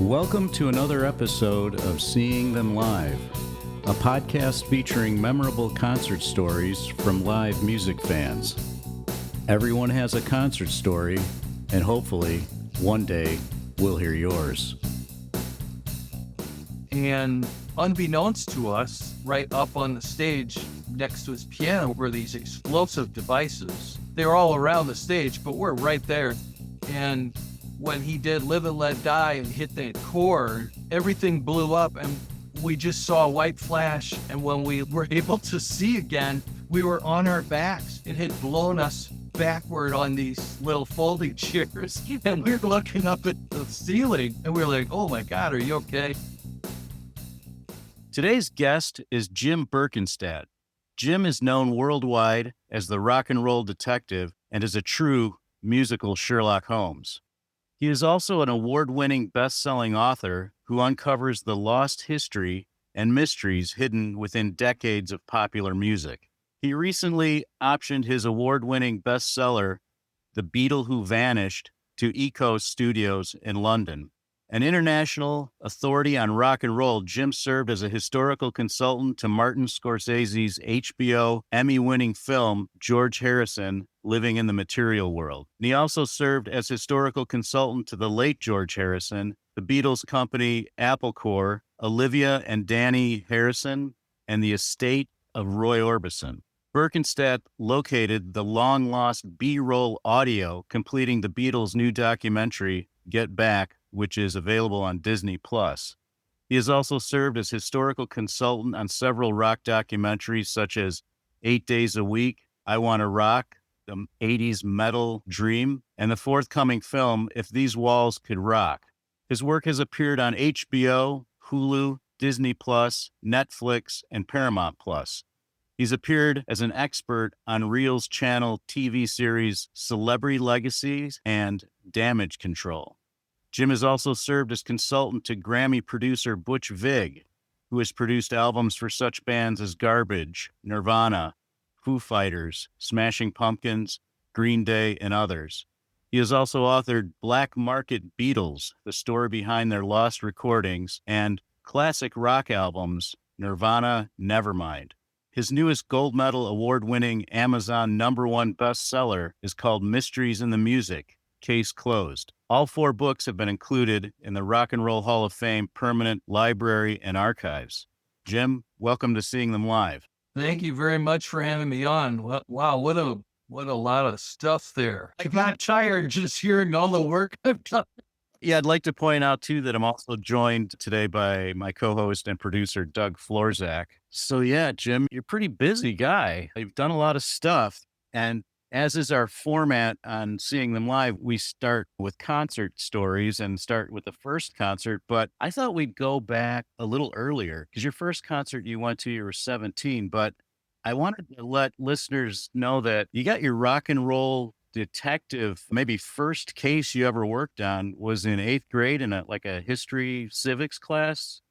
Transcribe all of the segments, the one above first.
Welcome to another episode of Seeing Them Live, a podcast featuring memorable concert stories from live music fans. Everyone has a concert story, and hopefully, one day, we'll hear yours. And unbeknownst to us, right up on the stage next to his piano were these explosive devices. They were all around the stage, but we're right there. And when he did Live and Let Die and hit that chord, everything blew up and we just saw a white flash. And when we were able to see again, we were on our backs. It had blown us backward on these little folding chairs. And we were looking up at the ceiling and we were like, oh my God, are you okay? Today's guest is Jim Berkenstadt. Jim is known worldwide as the rock and roll detective and is a true musical Sherlock Holmes. He is also an award-winning best-selling author who uncovers the lost history and mysteries hidden within decades of popular music. He recently optioned his award-winning bestseller, The Beatle Who Vanished, to Echo Studios in London. An international authority on rock and roll, Jim served as a historical consultant to Martin Scorsese's HBO Emmy-winning film, George Harrison, Living in the Material World. And he also served as historical consultant to the late George Harrison, the Beatles company Apple Corps, Olivia and Danny Harrison, and the estate of Roy Orbison. Berkenstadt located the long-lost B-roll audio completing the Beatles' new documentary, Get Back, which is available on Disney+. He has also served as historical consultant on several rock documentaries such as 8 Days a Week, I Wanna Rock, the 80s Metal Dream, and the forthcoming film, If These Walls Could Rock. His work has appeared on HBO, Hulu, Disney+, Netflix, and Paramount+. He's appeared as an expert on Reel's channel TV series Celebrity Legacies and Damage Control. Jim has also served as consultant to Grammy producer Butch Vig, who has produced albums for such bands as Garbage, Nirvana, Foo Fighters, Smashing Pumpkins, Green Day, and others. He has also authored Black Market Beatles, the story behind their lost recordings, and classic rock albums, Nirvana, Nevermind. His newest gold medal award-winning Amazon #1 bestseller is called Mysteries in the Music, Case Closed. All 4 books have been included in the Rock and Roll Hall of Fame Permanent Library and Archives. Jim, welcome to Seeing Them Live. Thank you very much for having me on. Wow, what a lot of stuff there. I got tired just hearing all the work I've done. Yeah, I'd like to point out, too, that I'm also joined today by my co-host and producer, Doug Florzak. So, yeah, Jim, you're a pretty busy guy. You've done a lot of stuff. And as is our format on Seeing Them Live, we start with concert stories and start with the first concert. But I thought we'd go back a little earlier because your first concert you went to, you were 17. But I wanted to let listeners know that you got your rock and roll detective, maybe first case you ever worked on was in 8th grade in a history civics class.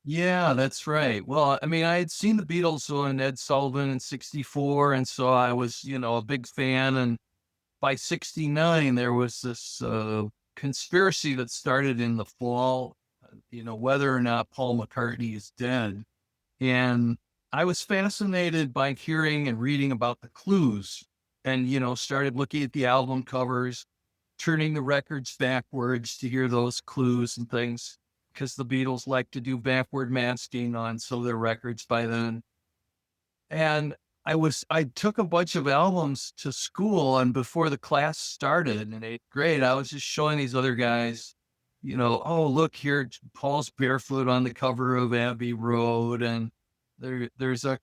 Yeah, that's right. Well, I mean, I had seen the Beatles on Ed Sullivan in '64, and so I was, a big fan. And by '69, there was this conspiracy that started in the fall, whether or not Paul McCartney is dead. And I was fascinated by hearing and reading about the clues and, started looking at the album covers, turning the records backwards to hear those clues and things, because the Beatles like to do backward masking on some of their records by then. And I took a bunch of albums to school, and before the class started in 8th grade, I was just showing these other guys, oh, look here, Paul's barefoot on the cover of Abbey Road, and there's a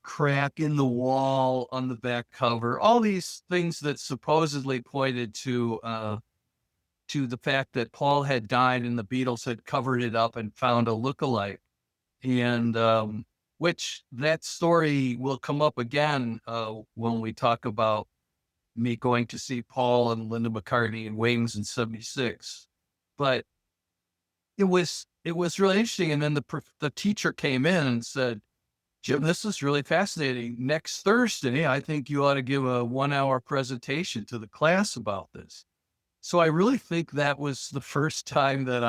crack in the wall on the back cover. All these things that supposedly pointed to the fact that Paul had died and the Beatles had covered it up and found a lookalike. And which that story will come up again when we talk about me going to see Paul and Linda McCartney in Wings in '76. But it was really interesting. And then the teacher came in and said, Jim, this is really fascinating. Next Thursday, I think you ought to give a 1-hour presentation to the class about this. So I really think that was the first time that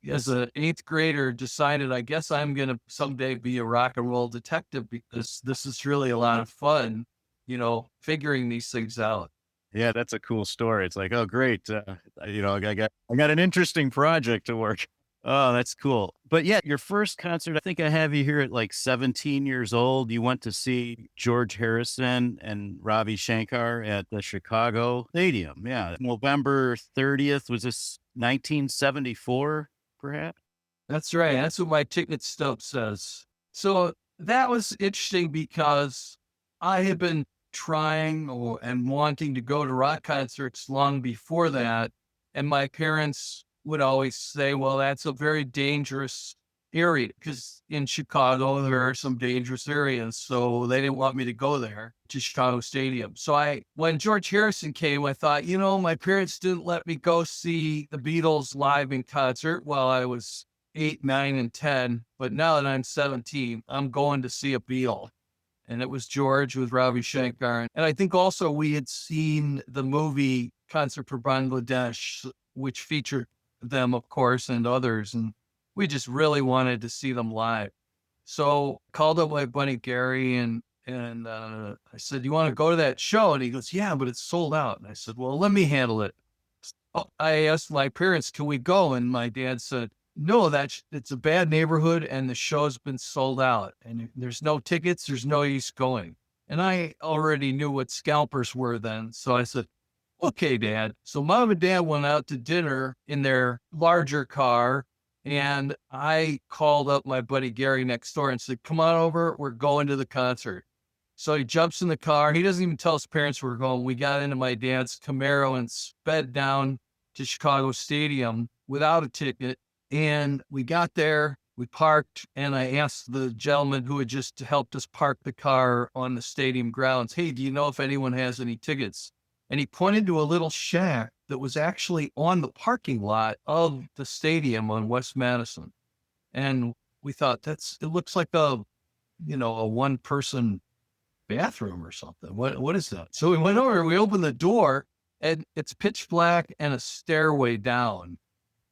as an eighth grader, decided, I guess I'm going to someday be a rock and roll detective because this is really a lot of fun, figuring these things out. Yeah, that's a cool story. It's like, oh, great. I got an interesting project to work. Oh, that's cool. But yeah, your first concert, I think I have you here at like 17 years old. You went to see George Harrison and Ravi Shankar at the Chicago Stadium. Yeah. November 30th. Was this 1974, perhaps? That's right. That's what my ticket stub says. So that was interesting because I had been trying and wanting to go to rock concerts long before that. And my parents would always say, well, that's a very dangerous area because in Chicago, there are some dangerous areas. So they didn't want me to go there to Chicago Stadium. So when George Harrison came, I thought, my parents didn't let me go see the Beatles live in concert while I was 8, 9, and 10. But now that I'm 17, I'm going to see a Beatle. And it was George with Ravi Shankar. And I think also we had seen the movie Concert for Bangladesh, which featured them, of course, and others. And we just really wanted to see them live. So called up my buddy Gary and I said, you want to go to that show? And he goes, yeah, but it's sold out. And I said, well, let me handle it. I asked my parents, can we go? And my dad said, no, it's a bad neighborhood and the show's been sold out and there's no tickets. There's no use going. And I already knew what scalpers were then. So I said, okay, Dad. So Mom and Dad went out to dinner in their larger car. And I called up my buddy Gary next door and said, come on over. We're going to the concert. So he jumps in the car. He doesn't even tell his parents we're going. We got into my dad's Camaro and sped down to Chicago Stadium without a ticket. And we got there, we parked, and I asked the gentleman who had just helped us park the car on the stadium grounds, hey, do you know if anyone has any tickets? And he pointed to a little shack that was actually on the parking lot of the stadium on West Madison. And we thought it looks like a one-person bathroom or something. What is that? So we went over, we opened the door, and it's pitch black and a stairway down.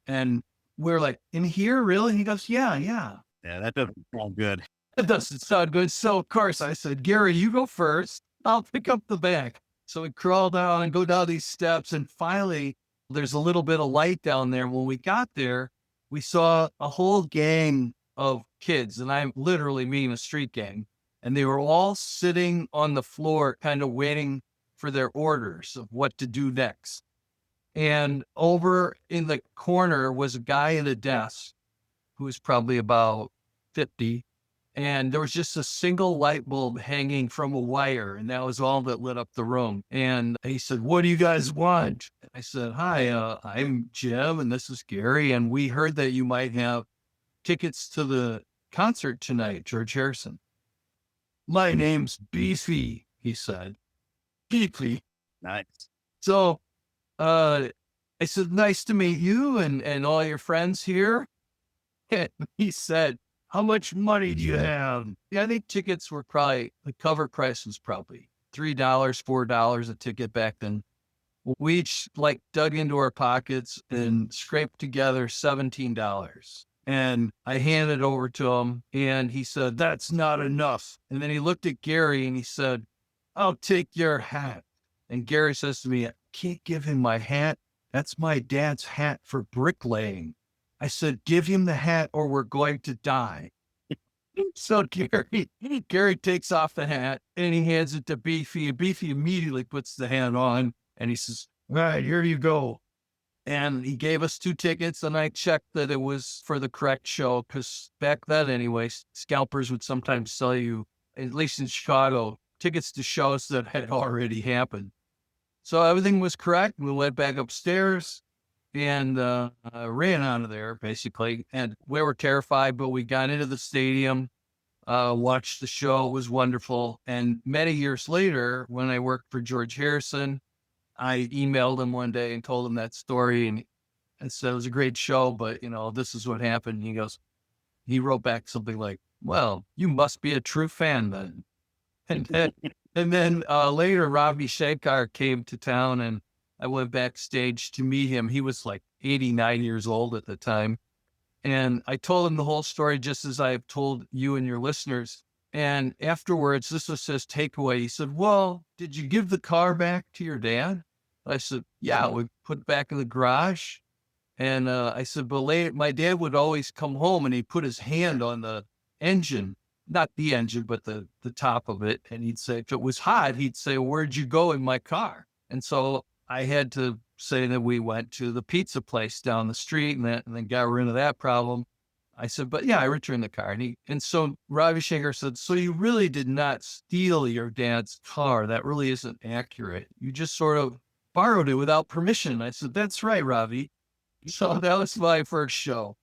And we're like, in here, really? He goes, yeah. Yeah, that doesn't sound good. That doesn't sound good. So, of course, I said, Gary, you go first. I'll pick up the bag. So we crawl down and go down these steps. And finally, there's a little bit of light down there. When we got there, we saw a whole gang of kids. And I literally mean a street gang. And they were all sitting on the floor, kind of waiting for their orders of what to do next. And over in the corner was a guy at a desk who was probably about 50. And there was just a single light bulb hanging from a wire. And that was all that lit up the room. And he said, what do you guys want? I said, hi, I'm Jim and this is Gary. And we heard that you might have tickets to the concert tonight, George Harrison. My name's Beefy, he said. Beefy. Nice. So I said, nice to meet you and all your friends here. And he said, how much money do you have? Yeah, I think tickets were the cover price was probably $3, $4 a ticket back then. We each dug into our pockets and scraped together $17. And I handed it over to him and he said, that's not enough. And then he looked at Gary and he said, I'll take your hat. And Gary says to me, I can't give him my hat. That's my dad's hat for bricklaying. I said, give him the hat or we're going to die. So Gary takes off the hat and he hands it to Beefy. And Beefy immediately puts the hat on and he says, all right, here you go. And he gave us 2 tickets and I checked that it was for the correct show because back then anyway, scalpers would sometimes sell you, at least in Chicago, tickets to shows that had already happened. So everything was correct. We went back upstairs and ran out of there, basically. And we were terrified, but we got into the stadium, watched the show. It was wonderful. And many years later, when I worked for George Harrison, I emailed him one day and told him that story. And said, it was a great show, but, this is what happened. And he wrote back something like, well, you must be a true fan then. And then later, Ravi Shankar came to town and I went backstage to meet him. He was like 89 years old at the time. And I told him the whole story, just as I've told you and your listeners. And afterwards, this was his takeaway. He said, well, did you give the car back to your dad? I said, yeah, we put it back in the garage. And I said, but later, my dad would always come home and he'd put his hand on the engine, not the engine, but the top of it. And he'd say, if it was hot, he'd say, where'd you go in my car? And so I had to say that we went to the pizza place down the street and then got rid of that problem. I said, but yeah, I returned the car. And so Ravi Shankar said, so you really did not steal your dad's car. That really isn't accurate. You just sort of borrowed it without permission. I said, that's right, Ravi. So that was my first show.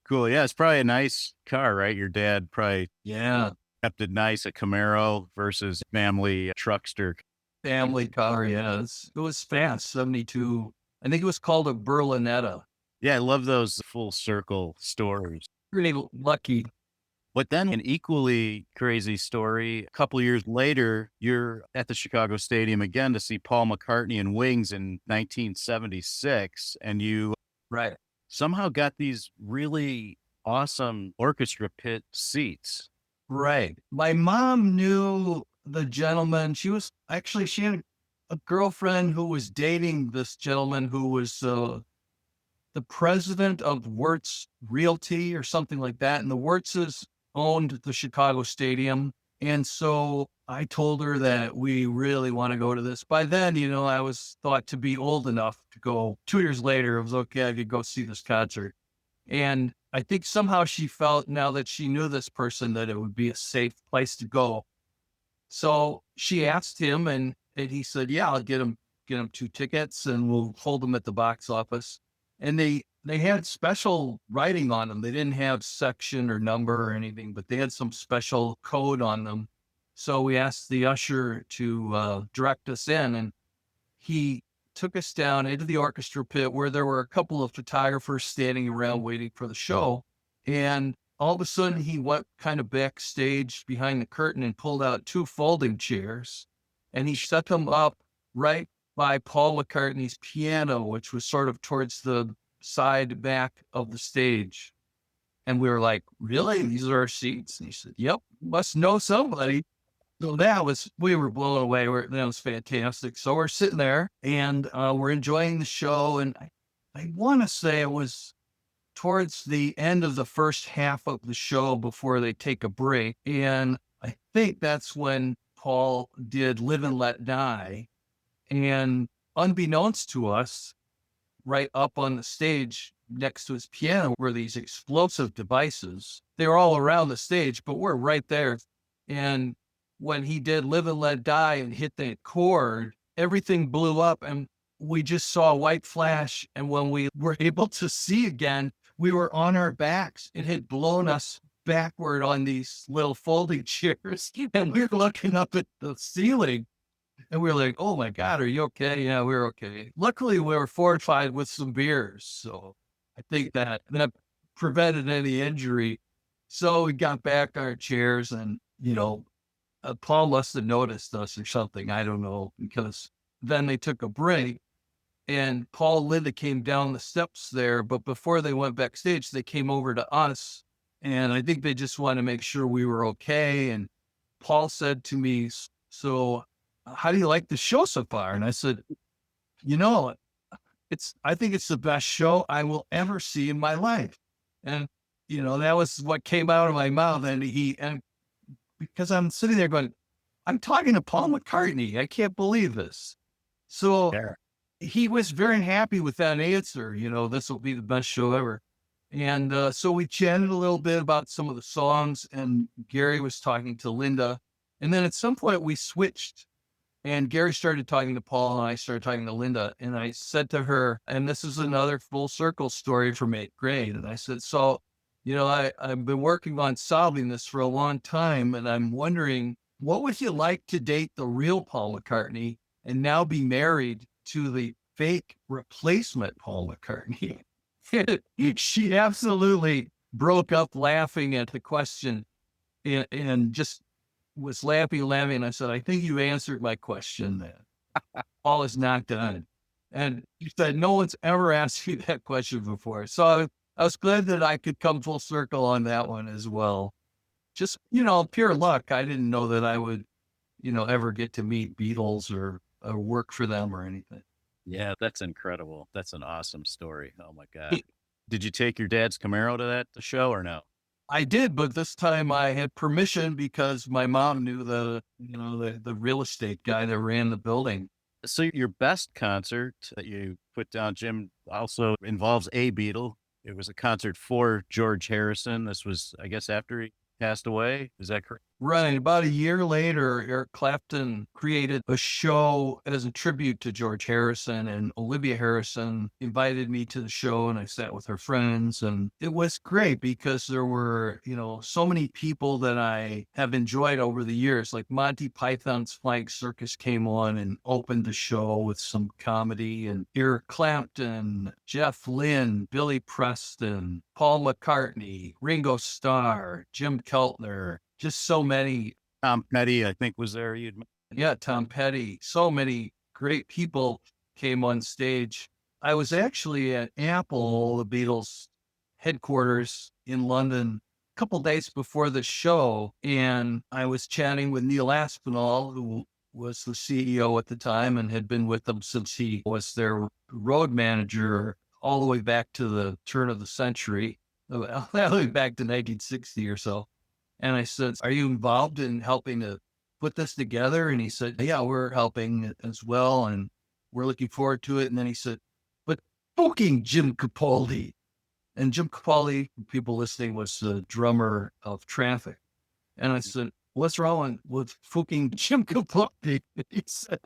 Cool. Yeah, it's probably a nice car, right? Your dad probably kept it nice, a Camaro versus family truckster. Family car, yes. It was fast, 72. I think it was called a Berlinetta. Yeah, I love those full circle stories. Really lucky. But then an equally crazy story, a couple of years later, you're at the Chicago Stadium again to see Paul McCartney and Wings in 1976, and you Right. somehow got these really awesome orchestra pit seats. Right. My mom knew the gentleman. She had a girlfriend who was dating this gentleman who was the president of Wirtz Realty or something like that. And the Wirtzes owned the Chicago Stadium. And so I told her that we really want to go to this. By then, I was thought to be old enough to go. 2 years later, it was okay. I could go see this concert. And I think somehow she felt, now that she knew this person, that it would be a safe place to go. So she asked him and he said, yeah, I'll get him 2 tickets and we'll hold them at the box office. And they had special writing on them. They didn't have section or number or anything, but they had some special code on them. So we asked the usher to direct us in, and he took us down into the orchestra pit where there were a couple of photographers standing around waiting for the show. And all of a sudden he went kind of backstage behind the curtain and pulled out 2 folding chairs, and he set them up right by Paul McCartney's piano, which was sort of towards the side back of the stage. And we were like, really? These are our seats? And he said, yep, must know somebody. So we were blown away. That was fantastic. So we're sitting there and we're enjoying the show. And I want to say it was towards the end of the first half of the show before they take a break. And I think that's when Paul did Live and Let Die. And unbeknownst to us, right up on the stage next to his piano were these explosive devices. They were all around the stage, but we're right there. And when he did Live and Let Die and hit that chord, everything blew up and we just saw a white flash. And when we were able to see again, we were on our backs. It had blown us backward on these little folding chairs. And we were looking up at the ceiling. And we were like, oh my God, are you okay? Yeah, we were okay. Luckily, we were fortified with some beers. So I think that prevented any injury. So we got back our chairs and, Paul must have noticed us or something. I don't know, because then they took a break and Paul and Linda came down the steps there. But before they went backstage, they came over to us. And I think they just wanted to make sure we were okay. And Paul said to me, so how do you like the show so far? And I said, I think it's the best show I will ever see in my life. And, that was what came out of my mouth. And because I'm sitting there going, I'm talking to Paul McCartney. I can't believe this. So he was very happy with that answer. This will be the best show ever. And so we chatted a little bit about some of the songs, and Gary was talking to Linda. And then at some point we switched. And Gary started talking to Paul and I started talking to Linda. And I said to her, and this is another full circle story from 8th grade. And I said, so, I've been working on solving this for a long time. And I'm wondering, what would you like to date the real Paul McCartney and now be married to the fake replacement Paul McCartney? She absolutely broke up laughing at the question and just was laughing. And I said, I think you answered my question then. Paul is not done. And he said, no one's ever asked you that question before. So I was glad that I could come full circle on that one as well. Just, pure luck. I didn't know that I would, ever get to meet Beatles or work for them or anything. Yeah, that's incredible. That's an awesome story. Oh my God. Did you take your dad's Camaro to that show or no? I did, but this time I had permission because my mom knew the real estate guy that ran the building. So your best concert that you put down, Jim, also involves a Beatle. It was a concert for George Harrison. This was, I guess, after he passed away. Is that correct? Right. About a year later, Eric Clapton created a show as a tribute to George Harrison, and Olivia Harrison invited me to the show, and I sat with her friends. And it was great because there were, so many people that I have enjoyed over the years. Like Monty Python's Flying Circus came on and opened the show with some comedy, and Eric Clapton, Jeff Lynne, Billy Preston, Paul McCartney, Ringo Starr, Jim Keltner. Just so many. Tom Petty, I think, was there. Yeah, Tom Petty. So many great people came on stage. I was actually at Apple, the Beatles headquarters in London, a couple days before the show, and I was chatting with Neil Aspinall, who was the CEO at the time and had been with them since he was their road manager all the way back to the turn of the century, all the way back to 1960 or so. And I said, are you involved in helping to put this together? And he said, yeah, we're helping as well. And we're looking forward to it. And then he said, but fucking Jim Capaldi. And Jim Capaldi, people listening, was the drummer of Traffic. And I said, what's wrong with fucking Jim Capaldi? He said,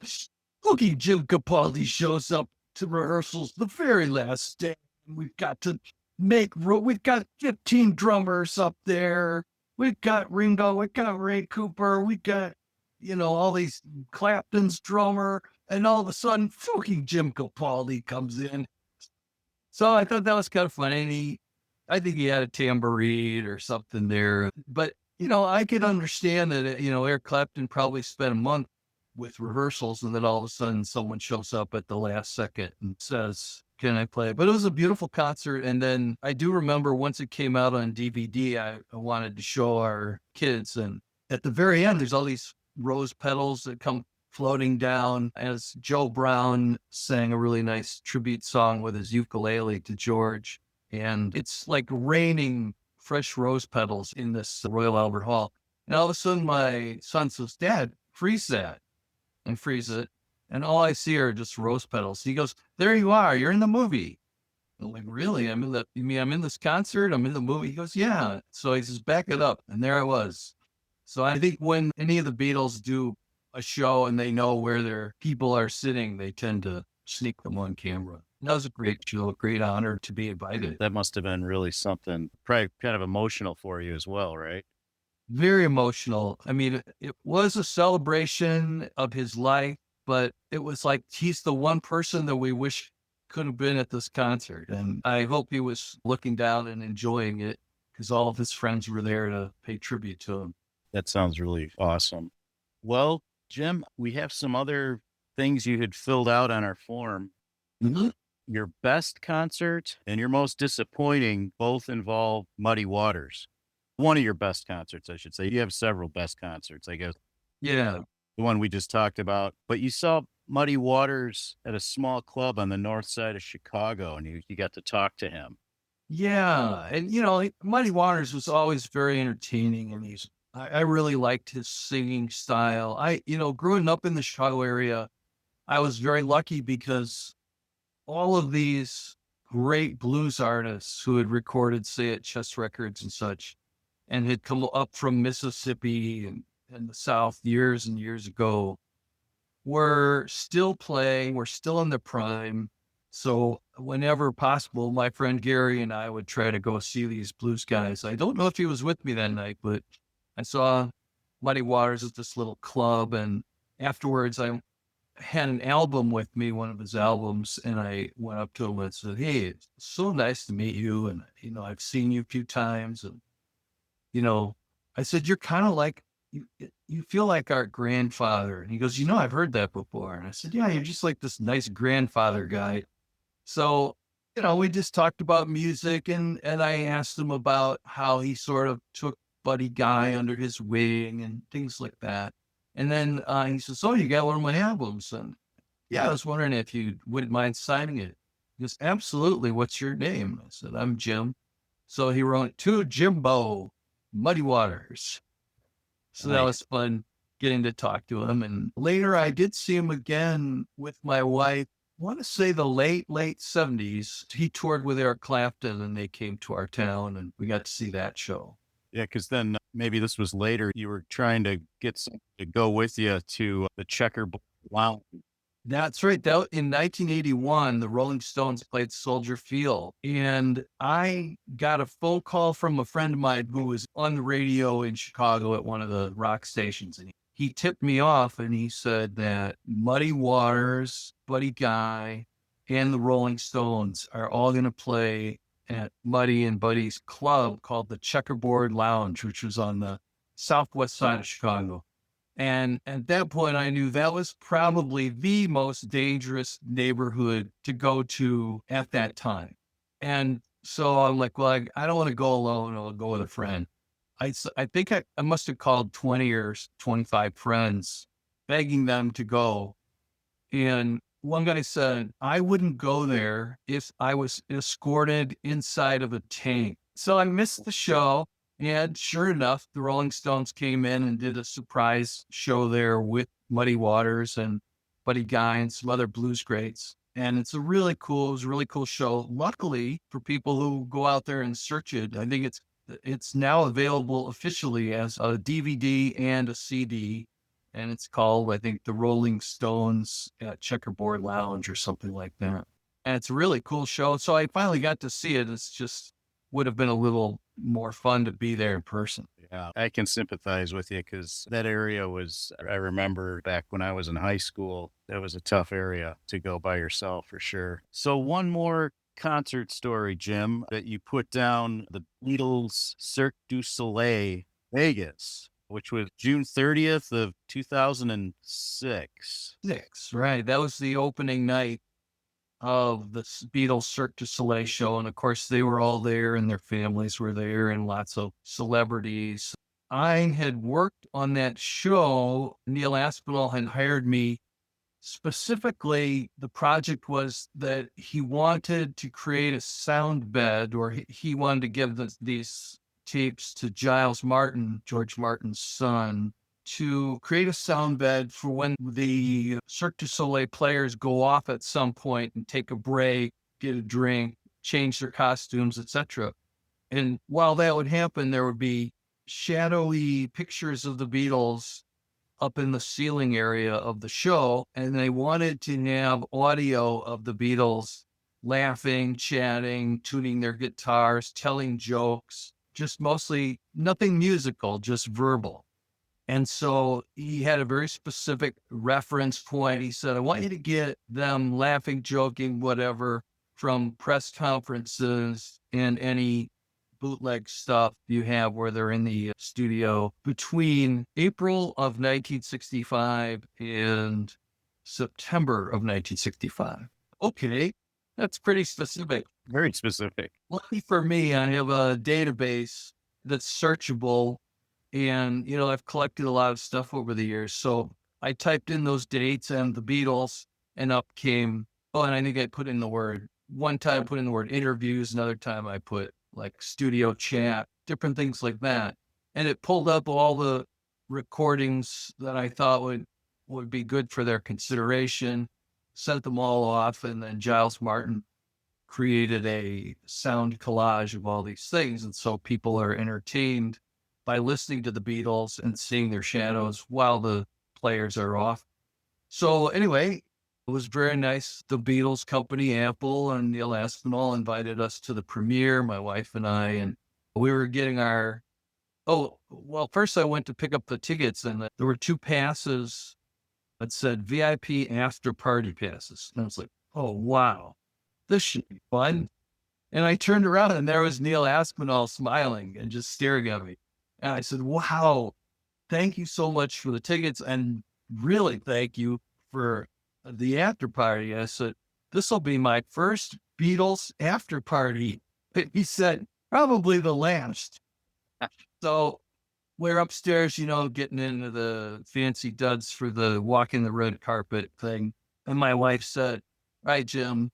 fucking Jim Capaldi shows up to rehearsals the very last day. We've got 15 drummers up there. We've got Ringo, we've got Ray Cooper, we got, all these Clapton's drummer, and all of a sudden, fucking Jim Capaldi comes in. So I thought that was kind of funny. I think he had a tambourine or something there. But, I could understand that, Eric Clapton probably spent a month with rehearsals, and then all of a sudden someone shows up at the last second and says, can I play? But it was a beautiful concert. And then I do remember once it came out on DVD, I wanted to show our kids. And at the very end, there's all these rose petals that come floating down as Joe Brown sang a really nice tribute song with his ukulele to George. And it's like raining fresh rose petals in this Royal Albert Hall. And all of a sudden my son says, Dad, freeze that. And freeze it. And all I see are just rose petals. He goes, there you are. You're in the movie. I'm like, really? I'm in this concert? I'm in the movie? He goes, yeah. So he says, back it up. And there I was. So I think when any of the Beatles do a show and they know where their people are sitting, they tend to sneak them on camera. That was a great show, a great honor to be invited. That must have been really something, probably kind of emotional for you as well, right? Very emotional. I mean, it was a celebration of his life, but it was like he's the one person that we wish could have been at this concert. And I hope he was looking down and enjoying it because all of his friends were there to pay tribute to him. That sounds really awesome. Well, Jim, we have some other things you had filled out on our form. Mm-hmm. Your best concert and your most disappointing both involve Muddy Waters. One of your best concerts, I should say. You have several best concerts, I guess. Yeah. The one we just talked about. But you saw Muddy Waters at a small club on the north side of Chicago, and you got to talk to him. Yeah. And, Muddy Waters was always very entertaining, and I really liked his singing style. Growing up in the Chicago area, I was very lucky because all of these great blues artists who had recorded, say, at Chess Records and such, and had come up from Mississippi and the South years and years ago, were still playing, were still in their prime. So whenever possible, my friend Gary and I would try to go see these blues guys. I don't know if he was with me that night, but I saw Muddy Waters at this little club. And afterwards, I had an album with me, one of his albums, and I went up to him and said, hey, it's so nice to meet you. And, I've seen you a few times. And, I said, you're kind of like, you feel like our grandfather." And he goes, "I've heard that before." And I said, "Yeah, you're just like this nice grandfather guy." So, we just talked about music, and I asked him about how he sort of took Buddy Guy under his wing and things like that. And then he says, "Oh, you got one of my albums?" And yeah, I was wondering if you wouldn't mind signing it. He goes, "Absolutely. What's your name?" I said, "I'm Jim." So he wrote, "To Jimbo, Muddy Waters." So that was Nice. fun getting to talk to him. And later I did see him again with my wife. I want to say the late 70s. He toured with Eric Clapton and they came to our town and we got to see that show. Yeah, because then maybe this was later. You were trying to get someone to go with you to the checkerboard lounge. That's right. That in 1981, the Rolling Stones played Soldier Field, and I got a phone call from a friend of mine who was on the radio in Chicago at one of the rock stations, and he tipped me off, and he said that Muddy Waters, Buddy Guy, and the Rolling Stones are all going to play at Muddy and Buddy's club called the Checkerboard Lounge, which was on the southwest side of Chicago. And at that point, I knew that was probably the most dangerous neighborhood to go to at that time. And so I'm like, well, I don't want to go alone. I'll go with a friend. I think I must have called 20 or 25 friends, begging them to go. And one guy said, "I wouldn't go there if I was escorted inside of a tank." So I missed the show. And sure enough, the Rolling Stones came in and did a surprise show there with Muddy Waters and Buddy Guy and some other blues greats. And it was a really cool show. Luckily for people who go out there and search it, I think it's now available officially as a DVD and a CD. And it's called, I think, the Rolling Stones Checkerboard Lounge or something like that. And it's a really cool show. So I finally got to see it. It's just would have been a little more fun to be there in person. Yeah, I can sympathize with you because that area I remember back when I was in high school, that was a tough area to go by yourself for sure. So, one more concert story, Jim, that you put down the Beatles Cirque du Soleil Vegas, which was June 30th of 2006. Six, right. That was the opening night of the Beatles Cirque du Soleil show. And of course, they were all there and their families were there and lots of celebrities. I had worked on that show. Neil Aspinall had hired me. Specifically, the project was that he wanted to create a sound bed, or he wanted to give these tapes to Giles Martin, George Martin's son, to create a sound bed for when the Cirque du Soleil players go off at some point and take a break, get a drink, change their costumes, etc. And while that would happen, there would be shadowy pictures of the Beatles up in the ceiling area of the show. And they wanted to have audio of the Beatles laughing, chatting, tuning their guitars, telling jokes, just mostly nothing musical, just verbal. And so he had a very specific reference point. He said, "I want you to get them laughing, joking, whatever, from press conferences and any bootleg stuff you have where they're in the studio between April of 1965 and September of 1965. Okay, that's pretty specific. Very specific. Lucky for me, I have a database that's searchable. And, I've collected a lot of stuff over the years. So I typed in those dates and the Beatles, and up came, and I think I put in the word, one time I put in the word interviews, another time I put like studio chat, different things like that. And it pulled up all the recordings that I thought would be good for their consideration, sent them all off. And then Giles Martin created a sound collage of all these things. And so people are entertained by listening to the Beatles and seeing their shadows while the players are off. So anyway, it was very nice. The Beatles company, Apple and Neil Aspinall invited us to the premiere, my wife and I, and we were getting first I went to pick up the tickets and there were two passes that said VIP after party passes. And I was like, oh, wow, this should be fun. And I turned around and there was Neil Aspinall smiling and just staring at me. And I said, wow, thank you so much for the tickets, and really thank you for the after party. I said, this will be my first Beatles after party. He said, probably the last. So we're upstairs, getting into the fancy duds for the walking the red carpet thing. And my wife said, all right, Jim,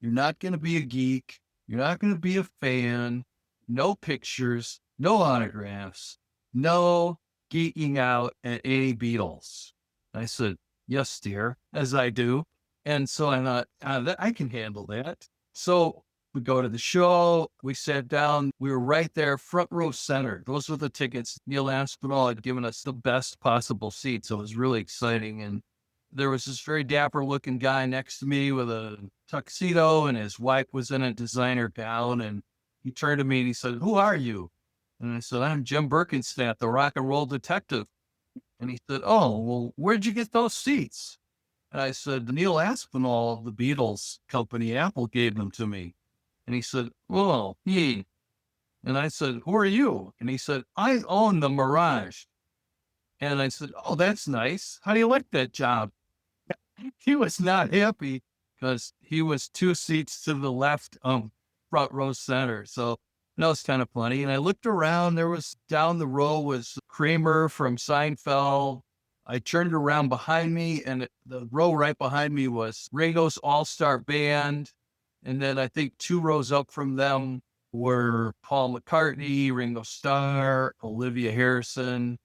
you're not going to be a geek. You're not going to be a fan. No pictures, no autographs, no geeking out at any Beatles. I said, yes, dear, as I do. And so I thought, I can handle that. So we go to the show. We sat down. We were right there, front row center. Those were the tickets. Neil Aspinall had given us the best possible seat. So it was really exciting. And there was this very dapper looking guy next to me with a tuxedo, and his wife was in a designer gown. And he turned to me and he said, who are you? And I said, I'm Jim Berkenstadt, the rock and roll detective. And he said, oh, well, where'd you get those seats? And I said, Neil Aspinall of the Beatles company, Apple, gave them to me. And he said, oh, he. And I said, who are you? And he said, I own the Mirage. And I said, oh, that's nice. How do you like that job? He was not happy because he was 2 seats to the left, front row center. So that was kind of funny. And I looked around. There was down the row was Kramer from Seinfeld. I turned around behind me, and the row right behind me was Ringo's All-Star Band. And then I think 2 rows up from them were Paul McCartney, Ringo Starr, Olivia Harrison,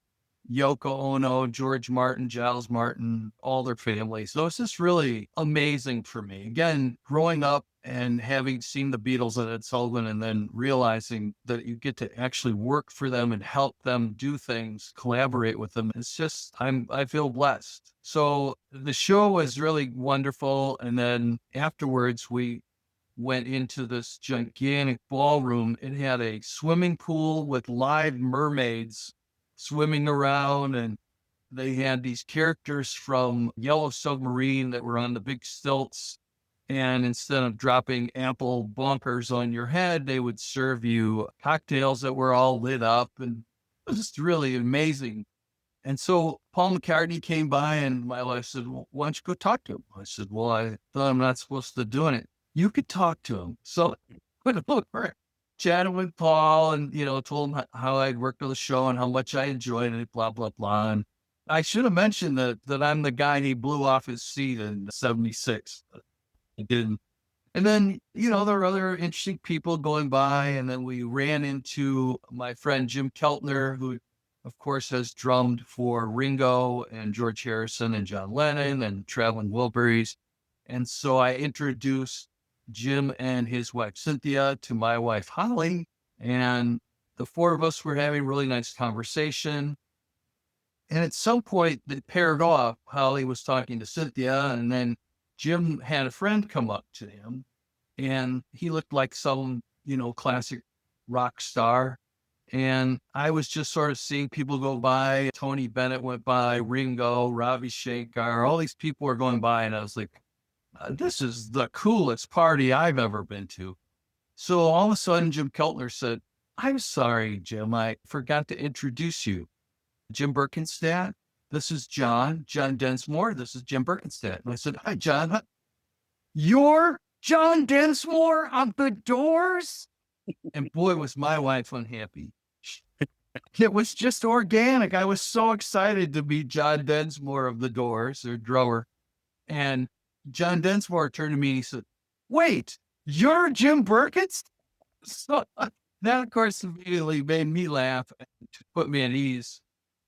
Yoko Ono, George Martin, Giles Martin, all their families. So it's just really amazing for me. Again, growing up and having seen the Beatles and Ed Sullivan, and then realizing that you get to actually work for them and help them do things, collaborate with them. It's just, I feel blessed. So the show was really wonderful. And then afterwards, we went into this gigantic ballroom. It had a swimming pool with live mermaids swimming around, and they had these characters from Yellow Submarine that were on the big stilts. And instead of dropping ample bunkers on your head, they would serve you cocktails that were all lit up. And it was just really amazing. And so Paul McCartney came by, and my wife said, well, why don't you go talk to him? I said, well, I thought I'm not supposed to do it. You could talk to him. So went over, chatted with Paul, and, told him how I'd worked on the show and how much I enjoyed it, blah, blah, blah. And I should have mentioned that I'm the guy he blew off his seat in 76. I didn't. And then, there were other interesting people going by. And then we ran into my friend Jim Keltner, who, of course, has drummed for Ringo and George Harrison and John Lennon and Traveling Wilburys. And so I introduced Jim and his wife, Cynthia, to my wife, Holly. And the 4 of us were having a really nice conversation. And at some point, they paired off. Holly was talking to Cynthia, and then Jim had a friend come up to him, and he looked like some, classic rock star. And I was just sort of seeing people go by. Tony Bennett went by, Ringo, Ravi Shankar, all these people were going by. And I was like, this is the coolest party I've ever been to. So all of a sudden, Jim Keltner said, I'm sorry, Jim, I forgot to introduce you. Jim Berkenstadt, this is John Densmore. This is Jim Berkenstadt. And I said, hi, John. You're John Densmore of the Doors? And boy, was my wife unhappy. It was just organic. I was so excited to be John Densmore of the Doors, their drummer. And John Densmore turned to me and he said, wait, you're Jim Berkenstadt? So that, of course, immediately made me laugh and put me at ease.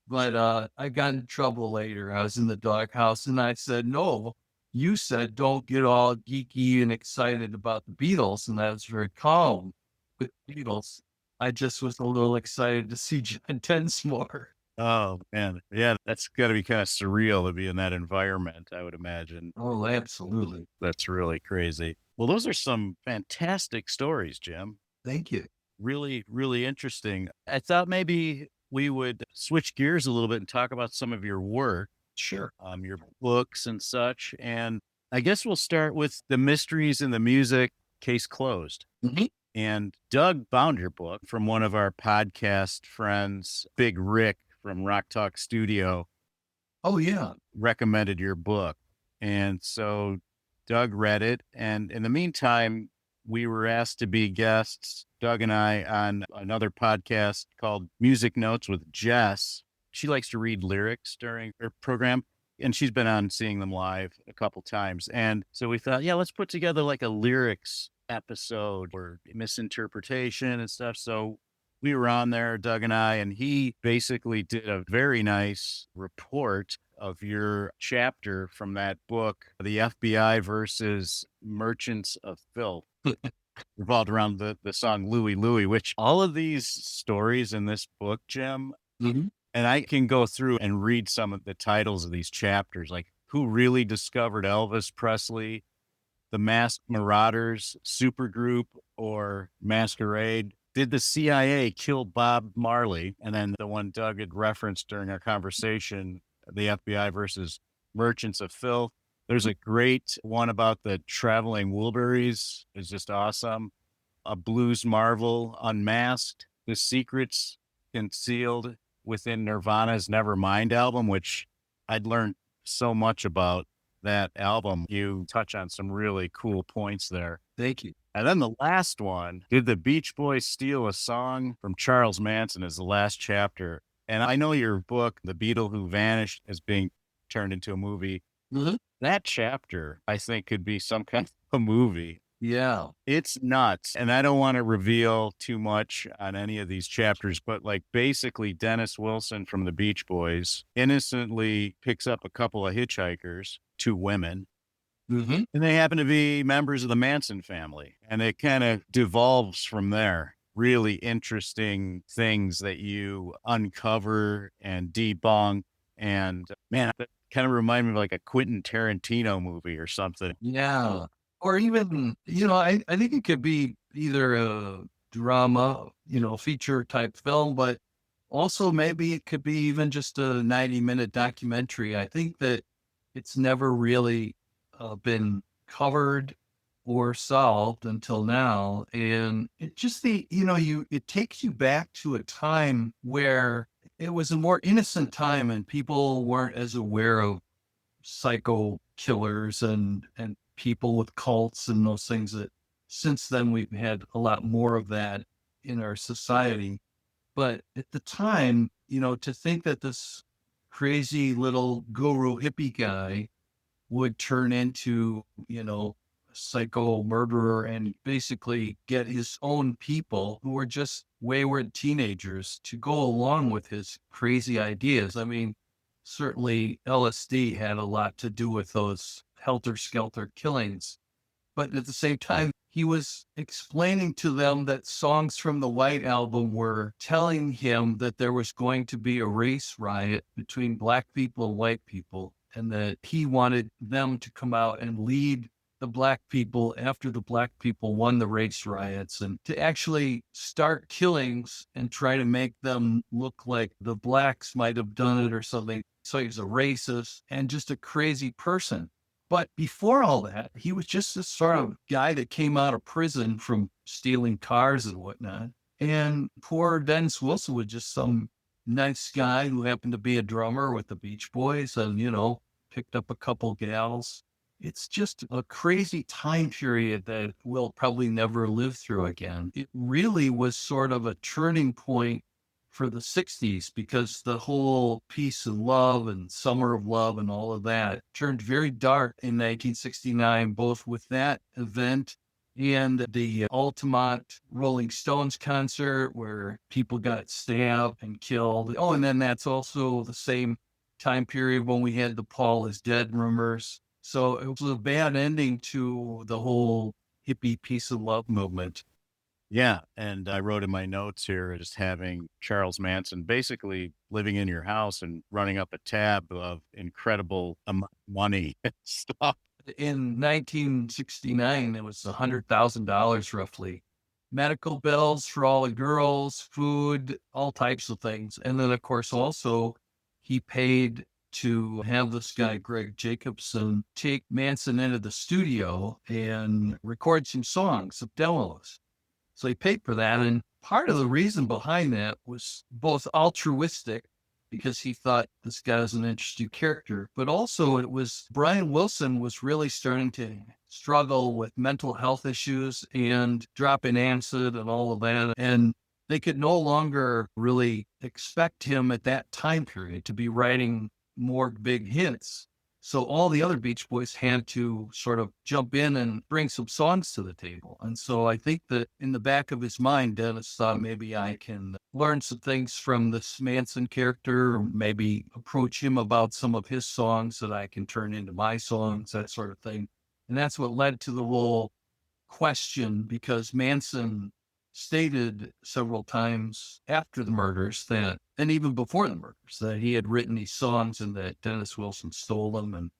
But I got in trouble later. I was in the doghouse, and I said, no, you said don't get all geeky and excited about the Beatles. And I was very calm with the Beatles. I just was a little excited to see John Densmore. Oh, man. Yeah, that's got to be kind of surreal to be in that environment, I would imagine. Oh, absolutely. That's really crazy. Well, those are some fantastic stories, Jim. Thank you. Really, really interesting. I thought maybe we would switch gears a little bit and talk about some of your work. Sure. Your books and such. And I guess we'll start with The Mysteries in the Music, Case Closed. Mm-hmm. And Doug found your book from one of our podcast friends, Big Rick from Rock Talk Studio Oh, yeah. recommended your book. And so Doug read it. And in the meantime, we were asked to be guests, Doug and I, on another podcast called Music Notes with Jess. She likes to read lyrics during her program, and she's been on Seeing Them Live a couple times. And so we thought, yeah, let's put together like a lyrics episode or misinterpretation and stuff. So we were on there, Doug and I, and he basically did a very nice report of your chapter from that book, The FBI versus Merchants of Filth, revolved around the song Louie Louie, which all of these stories in this book, Jim, Mhm. and I can go through and read some of the titles of these chapters, like Who Really Discovered Elvis Presley, The Masked Marauders, Supergroup, or Masquerade. Did the CIA kill Bob Marley? And then the one Doug had referenced during our conversation, the FBI versus Merchants of Filth. There's a great one about the traveling Wilburys. It's just awesome. A blues marvel, Unmasked, The Secrets Concealed Within Nirvana's Nevermind album, which I'd learned so much about that album. You touch on some really cool points there. Thank you. And then the last one, did the Beach Boys steal a song from Charles Manson, is the last chapter. And I know your book, The Beatle Who Vanished, is being turned into a movie. Mhm. That chapter, I think, could be some kind of a movie. Yeah. It's nuts. And I don't want to reveal too much on any of these chapters, but like basically Dennis Wilson from the Beach Boys innocently picks up a couple of hitchhikers, two women, Hmm. and they happen to be members of the Manson family. And it kind of devolves from there. Really interesting things that you uncover and debunk. And man, that kind of remind me of like a Quentin Tarantino movie or something. Yeah. Or even, I think it could be either a drama, feature type film, but also maybe it could be even just a 90-minute documentary. I think that it's never really been covered or solved until now. And it just it takes you back to a time where it was a more innocent time and people weren't as aware of psycho killers and people with cults and those things that since then we've had a lot more of that in our society. But at the time, to think that this crazy little guru hippie guy would turn into, psycho murderer and basically get his own people who were just wayward teenagers to go along with his crazy ideas. I mean, certainly LSD had a lot to do with those helter-skelter killings. But at the same time, he was explaining to them that songs from the White Album were telling him that there was going to be a race riot between black people and white people, and that he wanted them to come out and lead the black people after the black people won the race riots and to actually start killings and try to make them look like the blacks might have done it or something. So he was a racist and just a crazy person. But before all that, he was just this sort of guy that came out of prison from stealing cars and whatnot. And poor Dennis Wilson was just some nice guy who happened to be a drummer with the Beach Boys and, picked up a couple gals. It's just a crazy time period that we'll probably never live through again. It really was sort of a turning point for the 60s because the whole peace and love and summer of love and all of that turned very dark in 1969, both with that event and the Altamont Rolling Stones concert where people got stabbed and killed. Oh, and then that's also the same time period when we had the Paul is dead rumors. So it was a bad ending to the whole hippie peace and love movement. Yeah. And I wrote in my notes here, just having Charles Manson basically living in your house and running up a tab of incredible money and stuff. In 1969, it was $100,000 roughly. Medical bills for all the girls, food, all types of things. And then, of course, also he paid to have this guy, Greg Jacobson, take Manson into the studio and record some songs, some demos. So he paid for that. And part of the reason behind that was both altruistic because he thought this guy was an interesting character. But also it was Brian Wilson was really starting to struggle with mental health issues and dropping acid and all of that. And they could no longer really expect him at that time period to be writing more big hits. So all the other Beach Boys had to sort of jump in and bring some songs to the table. And so I think that in the back of his mind, Dennis thought maybe I can learn some things from this Manson character, or maybe approach him about some of his songs that I can turn into my songs, that sort of thing. And that's what led to the whole question, because Manson stated several times after the murders that, and even before the murders, that he had written these songs and that Dennis Wilson stole them. And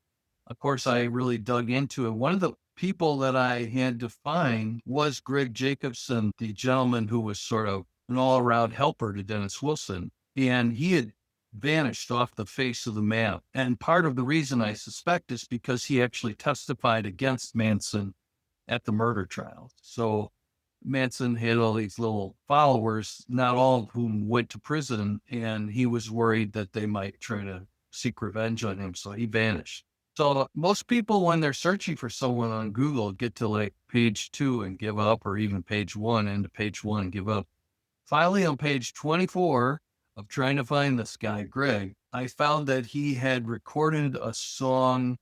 of course, I really dug into it. One of the people that I had to find was Greg Jacobson, the gentleman who was sort of an all around helper to Dennis Wilson. And he had vanished off the face of the map. And part of the reason I suspect is because he actually testified against Manson at the murder trial. So Manson had all these little followers, not all of whom went to prison, and he was worried that they might try to seek revenge on him, so he vanished. So most people, when they're searching for someone on Google, get to like page 2 and give up, or even page 1 and to page 1 and give up. Finally, on page 24 of trying to find this guy, Greg, I found that he had recorded a song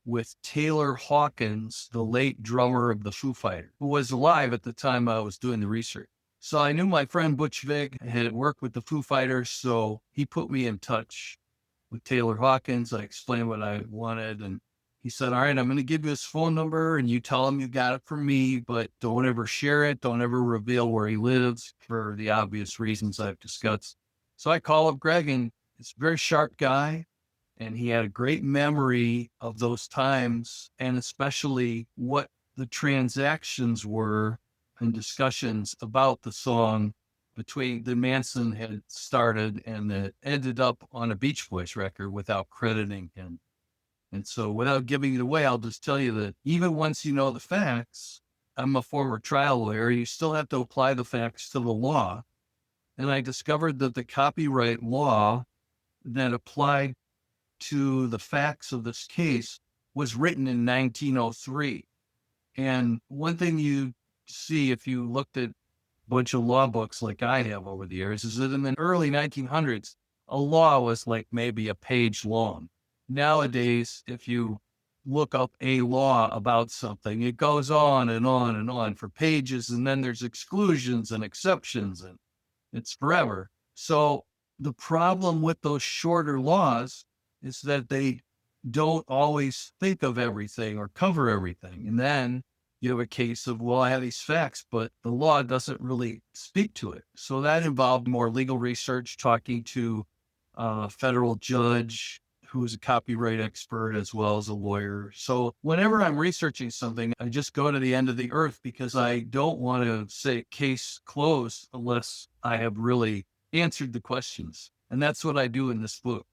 with Taylor Hawkins, the late drummer of the Foo Fighters, who was alive at the time I was doing the research. So I knew my friend Butch Vig had worked with the Foo Fighters, so he put me in touch with Taylor Hawkins. I explained what I wanted, and he said, all right, I'm going to give you his phone number, and you tell him you got it from me, but don't ever share it. Don't ever reveal where he lives for the obvious reasons I've discussed. So I call up Greg, and he's a very sharp guy. And he had a great memory of those times, and especially what the transactions were and discussions about the song between the Manson had started and that ended up on a Beach Boys record without crediting him. And so without giving it away, I'll just tell you that even once you know the facts, I'm a former trial lawyer, you still have to apply the facts to the law. And I discovered that the copyright law that applied to the facts of this case was written in 1903. And one thing you see if you looked at a bunch of law books like I have over the years is that in the early 1900s, a law was like maybe a page long. Nowadays, if you look up a law about something, it goes on and on and on for pages, and then there's exclusions and exceptions, and it's forever. So the problem with those shorter laws is that they don't always think of everything or cover everything. And then you have a case of, well, I have these facts, but the law doesn't really speak to it. So that involved more legal research, talking to a federal judge who is a copyright expert as well as a lawyer. So whenever I'm researching something, I just go to the end of the earth because I don't want to say case closed unless I have really answered the questions. And that's what I do in this book.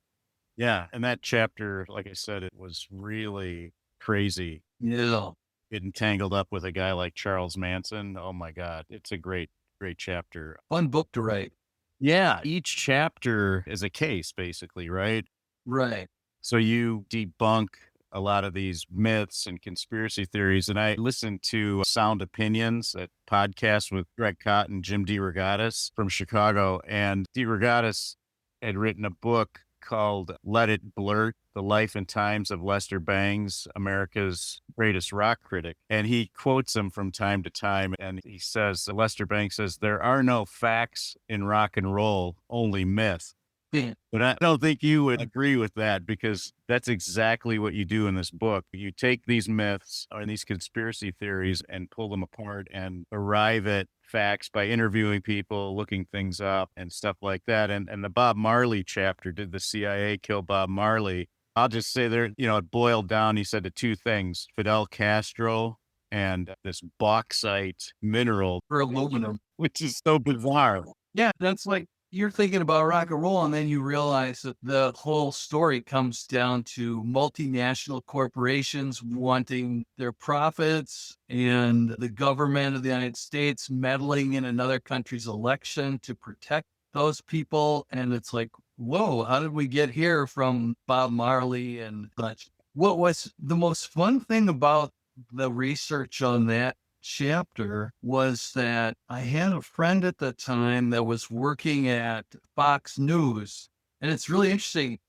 Yeah. And that chapter, like I said, it was really crazy. Yeah. Getting tangled up with a guy like Charles Manson. Oh my God. It's a great, great chapter. Fun book to write. Yeah. Each chapter is a case, basically, right? Right. So you debunk a lot of these myths and conspiracy theories. And I listened to Sound Opinions, a podcast with Greg Cott and Jim DeRogatis from Chicago. And DeRogatis had written a book called Let It Blurt, The Life and Times of Lester Bangs, America's Greatest Rock Critic. And he quotes him from time to time. And he says, Lester Bangs says, there are no facts in rock and roll, only myth. Yeah. But I don't think you would agree with that, because that's exactly what you do in this book. You take these myths or these conspiracy theories and pull them apart and arrive at facts by interviewing people, looking things up and stuff like that. And the Bob Marley chapter, did the CIA kill Bob Marley? I'll just say there, it boiled down, he said, to two things: Fidel Castro and this bauxite mineral, For aluminum. which is so bizarre. Yeah, that's like you're thinking about rock and roll, and then you realize that the whole story comes down to multinational corporations wanting their profits and the government of the United States meddling in another country's election to protect those people. And it's like, whoa, how did we get here from Bob Marley and such? What was the most fun thing about the research on that chapter was that I had a friend at the time that was working at Fox News. And it's really interesting.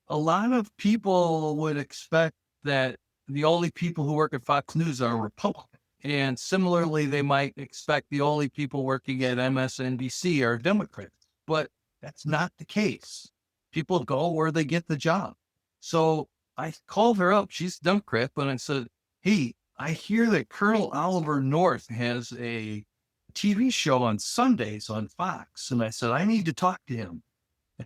A lot of people would expect that the only people who work at Fox News are Republicans. And similarly, they might expect the only people working at MSNBC are Democrats. But that's not the case. People go where they get the job. So I called her up. She's a Democrat, but I said, hey, I hear that Colonel Oliver North has a TV show on Sundays on Fox. And I said, I need to talk to him.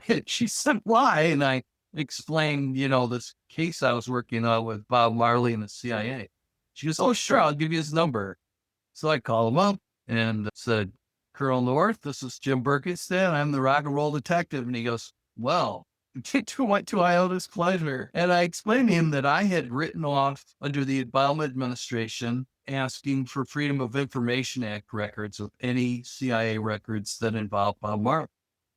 And she said, why? And I explained, this case I was working on with Bob Marley and the CIA. She goes, oh, sure, I'll give you his number. So I called him up and said, Colonel North, this is Jim Berkenstadt. I'm the rock and roll detective. And he goes, well, to what do I owe this pleasure? And I explained to him that I had written off under the Obama administration asking for Freedom of Information Act records of any CIA records that involved Bob Marley,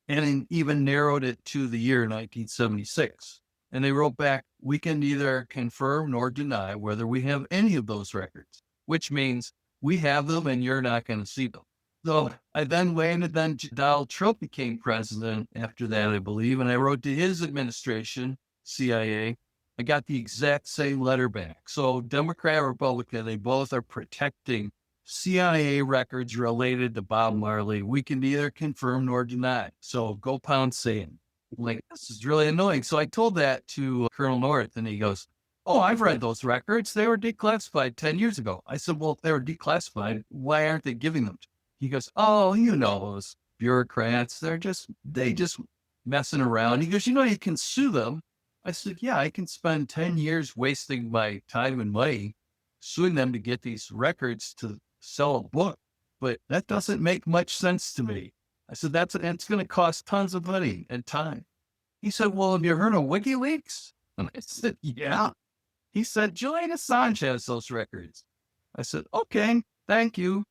and even narrowed it to the year 1976. And they wrote back, we can neither confirm nor deny whether we have any of those records, which means we have them and you're not going to see them. So I then waited, then Donald Trump became president after that, I believe, and I wrote to his administration, CIA. I got the exact same letter back. So Democrat, Republican, they both are protecting CIA records related to Bob Marley. We can neither confirm nor deny. So go pound sand. Like, this is really annoying. So I told that to Colonel North, and he goes, oh, I've read those records. They were declassified 10 years ago. I said, well, if they were declassified, why aren't they giving them to me? He goes, oh, those bureaucrats, they just messing around. He goes, you can sue them. I said, yeah, I can spend 10 years wasting my time and money suing them to get these records to sell a book, but that doesn't make much sense to me. I said, it's going to cost tons of money and time. He said, well, have you heard of WikiLeaks? And I said, yeah. He said, Julian Assange has those records. I said, okay, thank you.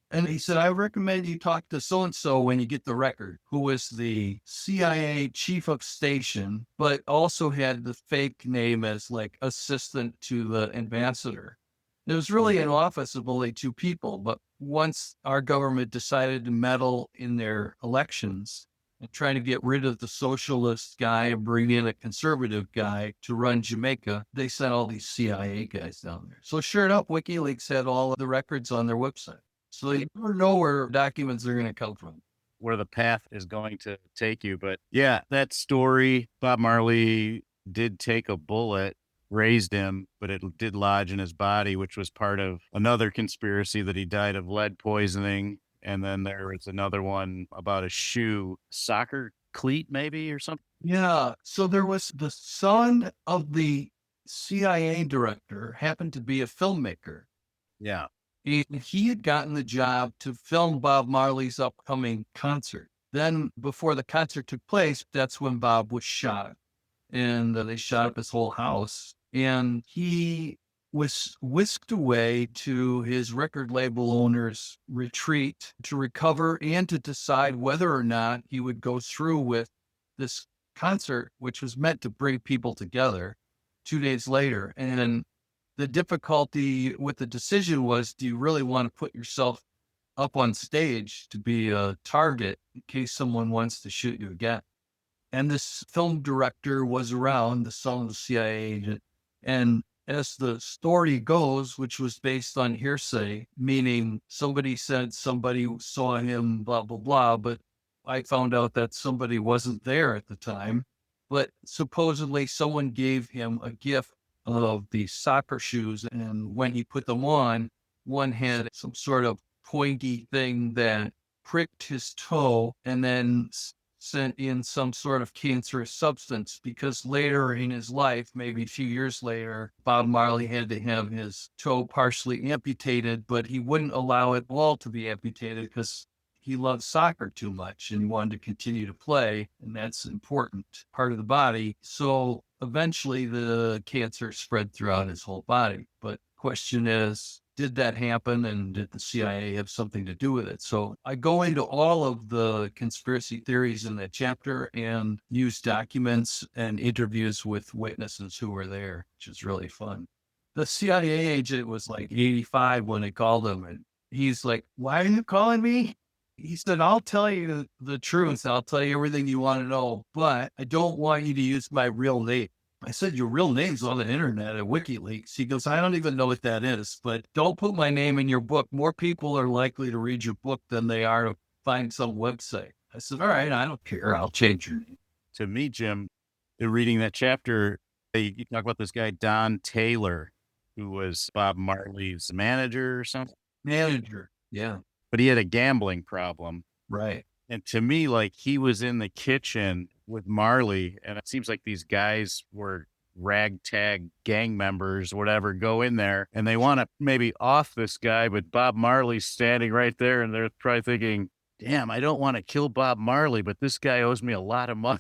And he said, I recommend you talk to so-and-so when you get the record, who was the CIA chief of station, but also had the fake name as like assistant to the ambassador. It was really an office of only two people, but once our government decided to meddle in their elections and trying to get rid of the socialist guy and bring in a conservative guy to run Jamaica, they sent all these CIA guys down there. So sure enough, WikiLeaks had all of the records on their website. So you never know where documents are going to come from, where the path is going to take you. But yeah, that story, Bob Marley did take a bullet, raised him, but it did lodge in his body, which was part of another conspiracy that he died of lead poisoning. And then there was another one about a shoe, soccer cleat maybe or something. Yeah. So there was the son of the CIA director happened to be a filmmaker. Yeah. He had gotten the job to film Bob Marley's upcoming concert. Then before the concert took place, that's when Bob was shot. And they shot up his whole house. And he was whisked away to his record label owner's retreat to recover and to decide whether or not he would go through with this concert, which was meant to bring people together 2 days later. And the difficulty with the decision was, do you really want to put yourself up on stage to be a target in case someone wants to shoot you again? And this film director was around, the son of the CIA agent. And as the story goes, which was based on hearsay, meaning somebody said somebody saw him, blah, blah, blah. But I found out that somebody wasn't there at the time. But supposedly someone gave him a gift of these soccer shoes. And when he put them on, one had some sort of pointy thing that pricked his toe and then sent in some sort of cancerous substance, because later in his life, maybe a few years later, Bob Marley had to have his toe partially amputated, but he wouldn't allow it all to be amputated because he loved soccer too much and he wanted to continue to play. And that's an important part of the body. So eventually the cancer spread throughout his whole body. But question is, did that happen, and did the CIA have something to do with it? So I go into all of the conspiracy theories in that chapter and use documents and interviews with witnesses who were there, which is really fun. The CIA agent was like 85 when they called him, and he's like, "Why are you calling me?" He said, "I'll tell you the truth. I'll tell you everything you want to know, but I don't want you to use my real name." I said, "Your real name's on the internet at WikiLeaks." He goes, "I don't even know what that is, but don't put my name in your book. More people are likely to read your book than they are to find some website." I said, "All right, I don't care. I'll change your name." To me, Jim, reading that chapter, you talk about this guy, Don Taylor, who was Bob Marley's manager or something, Manager. Yeah, but he had a gambling problem. right. And to me, like, he was in the kitchen with Marley, and it seems like these guys were ragtag gang members, whatever, go in there and they want to maybe off this guy, but Bob Marley's standing right there, and they're probably thinking, damn, I don't want to kill Bob Marley, but this guy owes me a lot of money.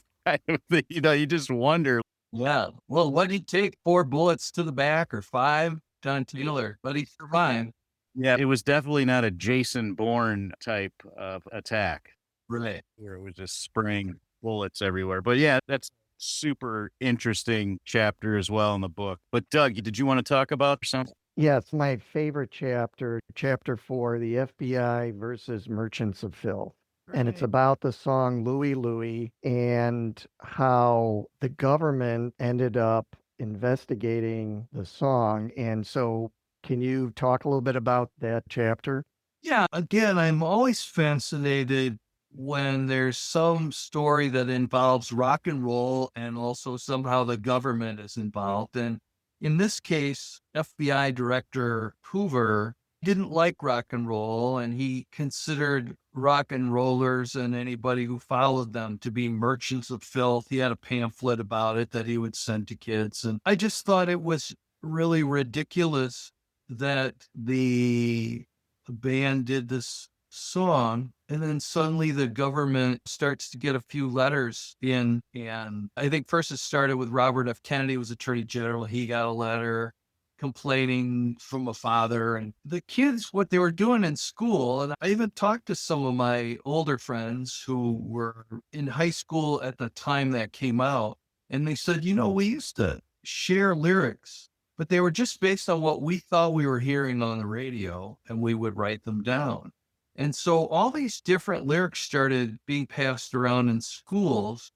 You know, you just wonder. Yeah. Well, what did he take? 4 bullets to the back or 5? Don Taylor, but he survived. Yeah, it was definitely not a Jason Bourne type of attack Right. where it was just spraying bullets everywhere. But yeah, that's super interesting chapter as well in the book. But Doug, did you want to talk about something? Yes, my favorite chapter, chapter 4, the FBI versus Merchants of Filth. And it's Right. about the song Louie Louie and how the government ended up investigating the song. And so, can you talk a little bit about that chapter? Yeah. Again, I'm always fascinated when there's some story that involves rock and roll and also somehow the government is involved. And in this case, FBI Director Hoover didn't like rock and roll, and he considered rock and rollers and anybody who followed them to be merchants of filth. He had a pamphlet about it that he would send to kids. And I just thought it was really ridiculous that the band did this song, and then suddenly the government starts to get a few letters in. And I think first it started with Robert F. Kennedy was Attorney General. He got a letter complaining from a father, and the kids, what they were doing in school. And I even talked to some of my older friends who were in high school at the time that came out, and they said, we used to share lyrics, but they were just based on what we thought we were hearing on the radio, and we would write them down. And so all these different lyrics started being passed around in schools,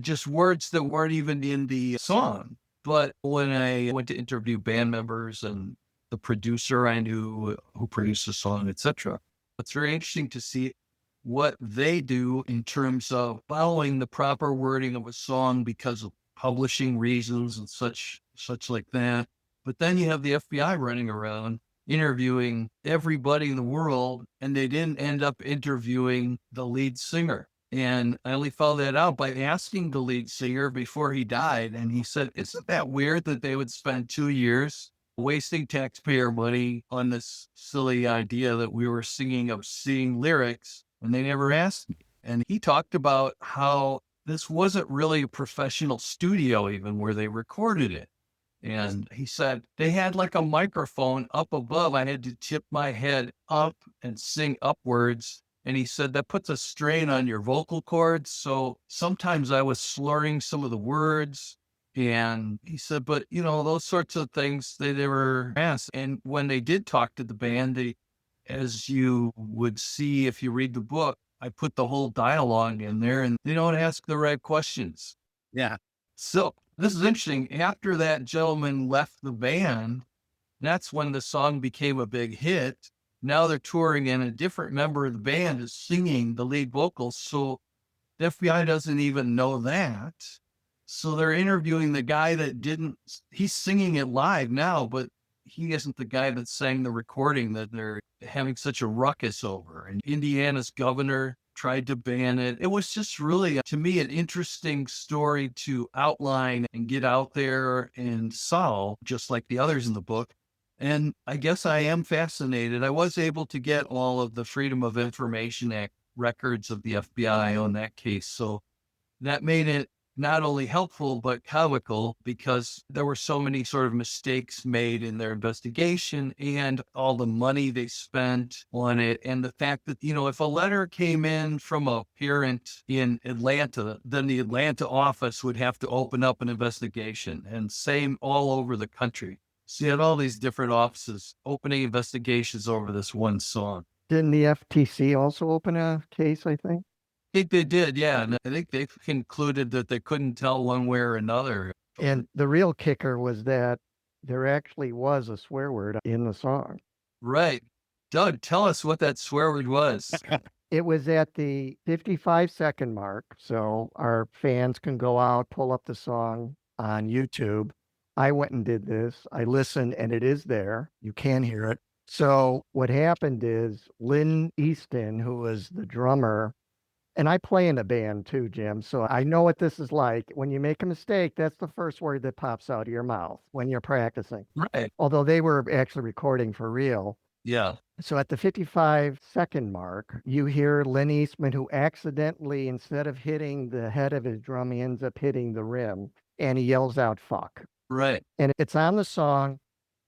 just words that weren't even in the song. But when I went to interview band members and the producer I knew who produced the song, etc., it's very interesting to see what they do in terms of following the proper wording of a song because of publishing reasons and such like that. But then you have the FBI running around interviewing everybody in the world, and they didn't end up interviewing the lead singer. And I only found that out by asking the lead singer before he died. And he said, "Isn't that weird that they would spend 2 years wasting taxpayer money on this silly idea that we were singing obscene lyrics, and they never asked me?" And he talked about how this wasn't really a professional studio even where they recorded it. And he said they had like a microphone up above. I had to tip my head up and sing upwards. And he said that puts a strain on your vocal cords. So sometimes I was slurring some of the words. And he said, but those sorts of things they never asked. And when they did talk to the band, as you would see if you read the book, I put the whole dialogue in there, and they don't ask the right questions. Yeah. So this is interesting. After that gentleman left the band, that's when the song became a big hit. Now they're touring, and a different member of the band is singing the lead vocals. So the FBI doesn't even know that. So they're interviewing the guy that he's singing it live now, but he isn't the guy that sang the recording that they're having such a ruckus over. And Indiana's governor tried to ban it. It was just really, to me, an interesting story to outline and get out there and solve, just like the others in the book. And I guess I am fascinated. I was able to get all of the Freedom of Information Act records of the FBI on that case. So that made it not only helpful, but comical, because there were so many sort of mistakes made in their investigation and all the money they spent on it. And the fact that, if a letter came in from a parent in Atlanta, then the Atlanta office would have to open up an investigation, and same all over the country. So you had all these different offices opening investigations over this one song. Didn't the FTC also open a case, I think? I think they did, yeah. And I think they concluded that they couldn't tell one way or another. And the real kicker was that there actually was a swear word in the song. Right. Doug, tell us what that swear word was. It was at the 55-second mark, so our fans can go out, pull up the song on YouTube. I went and did this. I listened, and it is there. You can hear it. So what happened is Lynn Easton, who was the drummer, and I play in a band too, Jim, so I know what this is like. When you make a mistake, that's the first word that pops out of your mouth when you're practicing. Right. Although they were actually recording for real. Yeah. So at the 55-second mark, you hear Lynn Eastman, who accidentally, instead of hitting the head of his drum, he ends up hitting the rim, and he yells out, "fuck." Right. And it's on the song.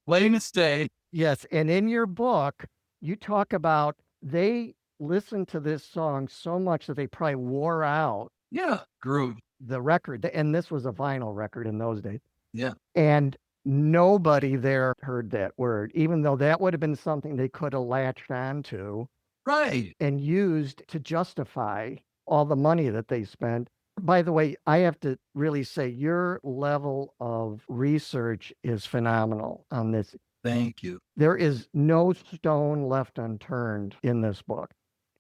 Plain as day. Yes. And in your book, you talk about they listened to this song so much that they probably wore out Groove. the record. And this was a vinyl record in those days. Yeah. And nobody there heard that word, even though that would have been something they could have latched onto. Right. And used to justify all the money that they spent. By the way, I have to really say your level of research is phenomenal on this. Thank you. There is no stone left unturned in this book,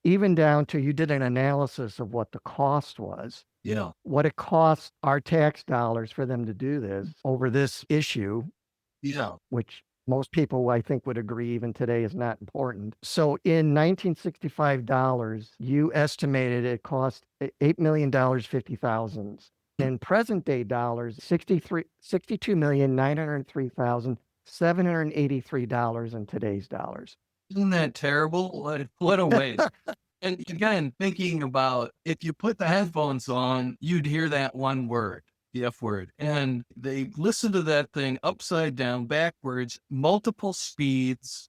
even down to you did an analysis of what the cost was. Yeah. What it costs our tax dollars for them to do this over this issue. Yeah. Which most people, I think, would agree even today is not important. So in 1965 dollars, you estimated it cost $8,050,000. In present day dollars, $62,903,783 in today's dollars. Isn't that terrible? What a waste. And again, thinking about if you put the headphones on, you'd hear that one word, the F word. And they listen to that thing upside down, backwards, multiple speeds,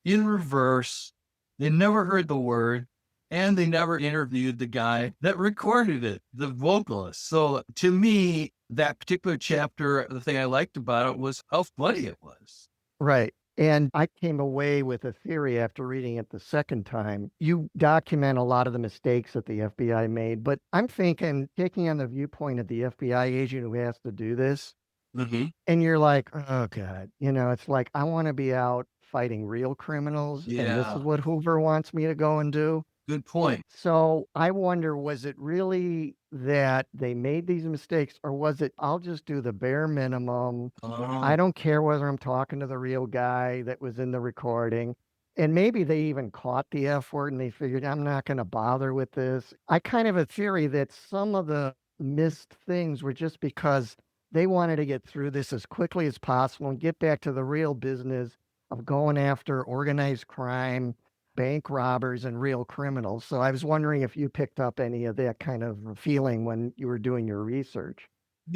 in reverse. They never heard the word, and they never interviewed the guy that recorded it, the vocalist. So to me, that particular chapter, the thing I liked about it was how funny it was. Right. And I came away with a theory after reading it the second time. You document a lot of the mistakes that the FBI made, but I'm thinking, taking on the viewpoint of the FBI agent who has to do this, and you're like, oh, God, it's like, I want to be out fighting real criminals, and this is what Hoover wants me to go and do. Good point. So I wonder, was it really that they made these mistakes, or was it, I'll just do the bare minimum. I don't care whether I'm talking to the real guy that was in the recording. And maybe they even caught the F word and they figured, I'm not going to bother with this. I kind of have a theory that some of the missed things were just because they wanted to get through this as quickly as possible and get back to the real business of going after organized crime, bank robbers, and real criminals. So I was wondering if you picked up any of that kind of feeling when you were doing your research.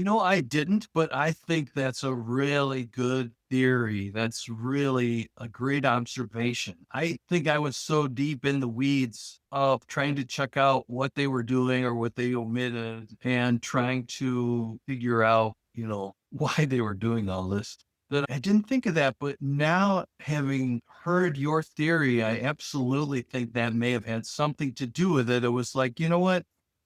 I didn't, but I think that's a really good theory. That's really a great observation. I think I was so deep in the weeds of trying to check out what they were doing or what they omitted and trying to figure out, why they were doing all this, that I didn't think of that. But now, having heard your theory, I absolutely think that may have had something to do with it. It was like, you know what?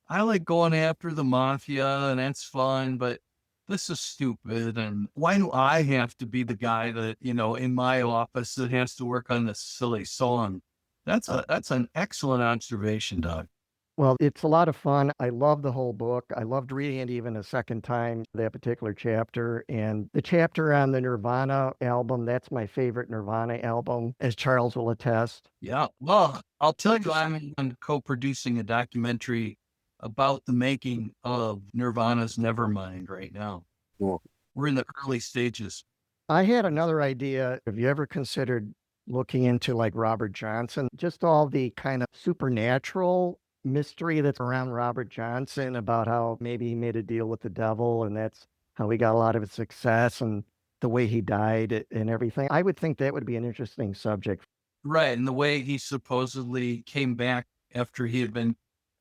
I like going after the mafia and that's fun, but this is stupid. And why do I have to be the guy that, in my office that has to work on this silly song? That's an excellent observation, Doug. Well, it's a lot of fun. I love the whole book. I loved reading it even a second time, that particular chapter. And the chapter on the Nirvana album, that's my favorite Nirvana album, as Charles will attest. Yeah. Well, I'll tell you, I'm co-producing a documentary about the making of Nirvana's Nevermind right now. Cool. We're in the early stages. I had another idea. Have you ever considered looking into like Robert Johnson, just all the kind of supernatural mystery that's around Robert Johnson about how maybe he made a deal with the devil and that's how he got a lot of his success and the way he died and everything. I would think that would be an interesting subject. Right. And the way he supposedly came back after he had been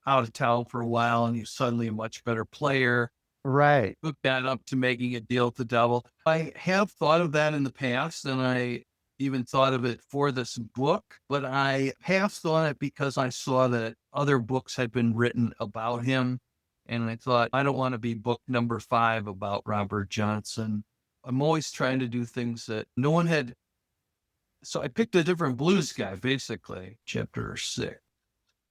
out of town for a while and he was suddenly a much better player, Right. hook that up to making a deal with the devil. I have thought of that in the past, and I even thought of it for this book, but I have thought it because I saw that other books had been written about him. And I thought, I don't want to be book number 5 about Robert Johnson. I'm always trying to do things that no one had. So I picked a different blues guy, basically, chapter 6.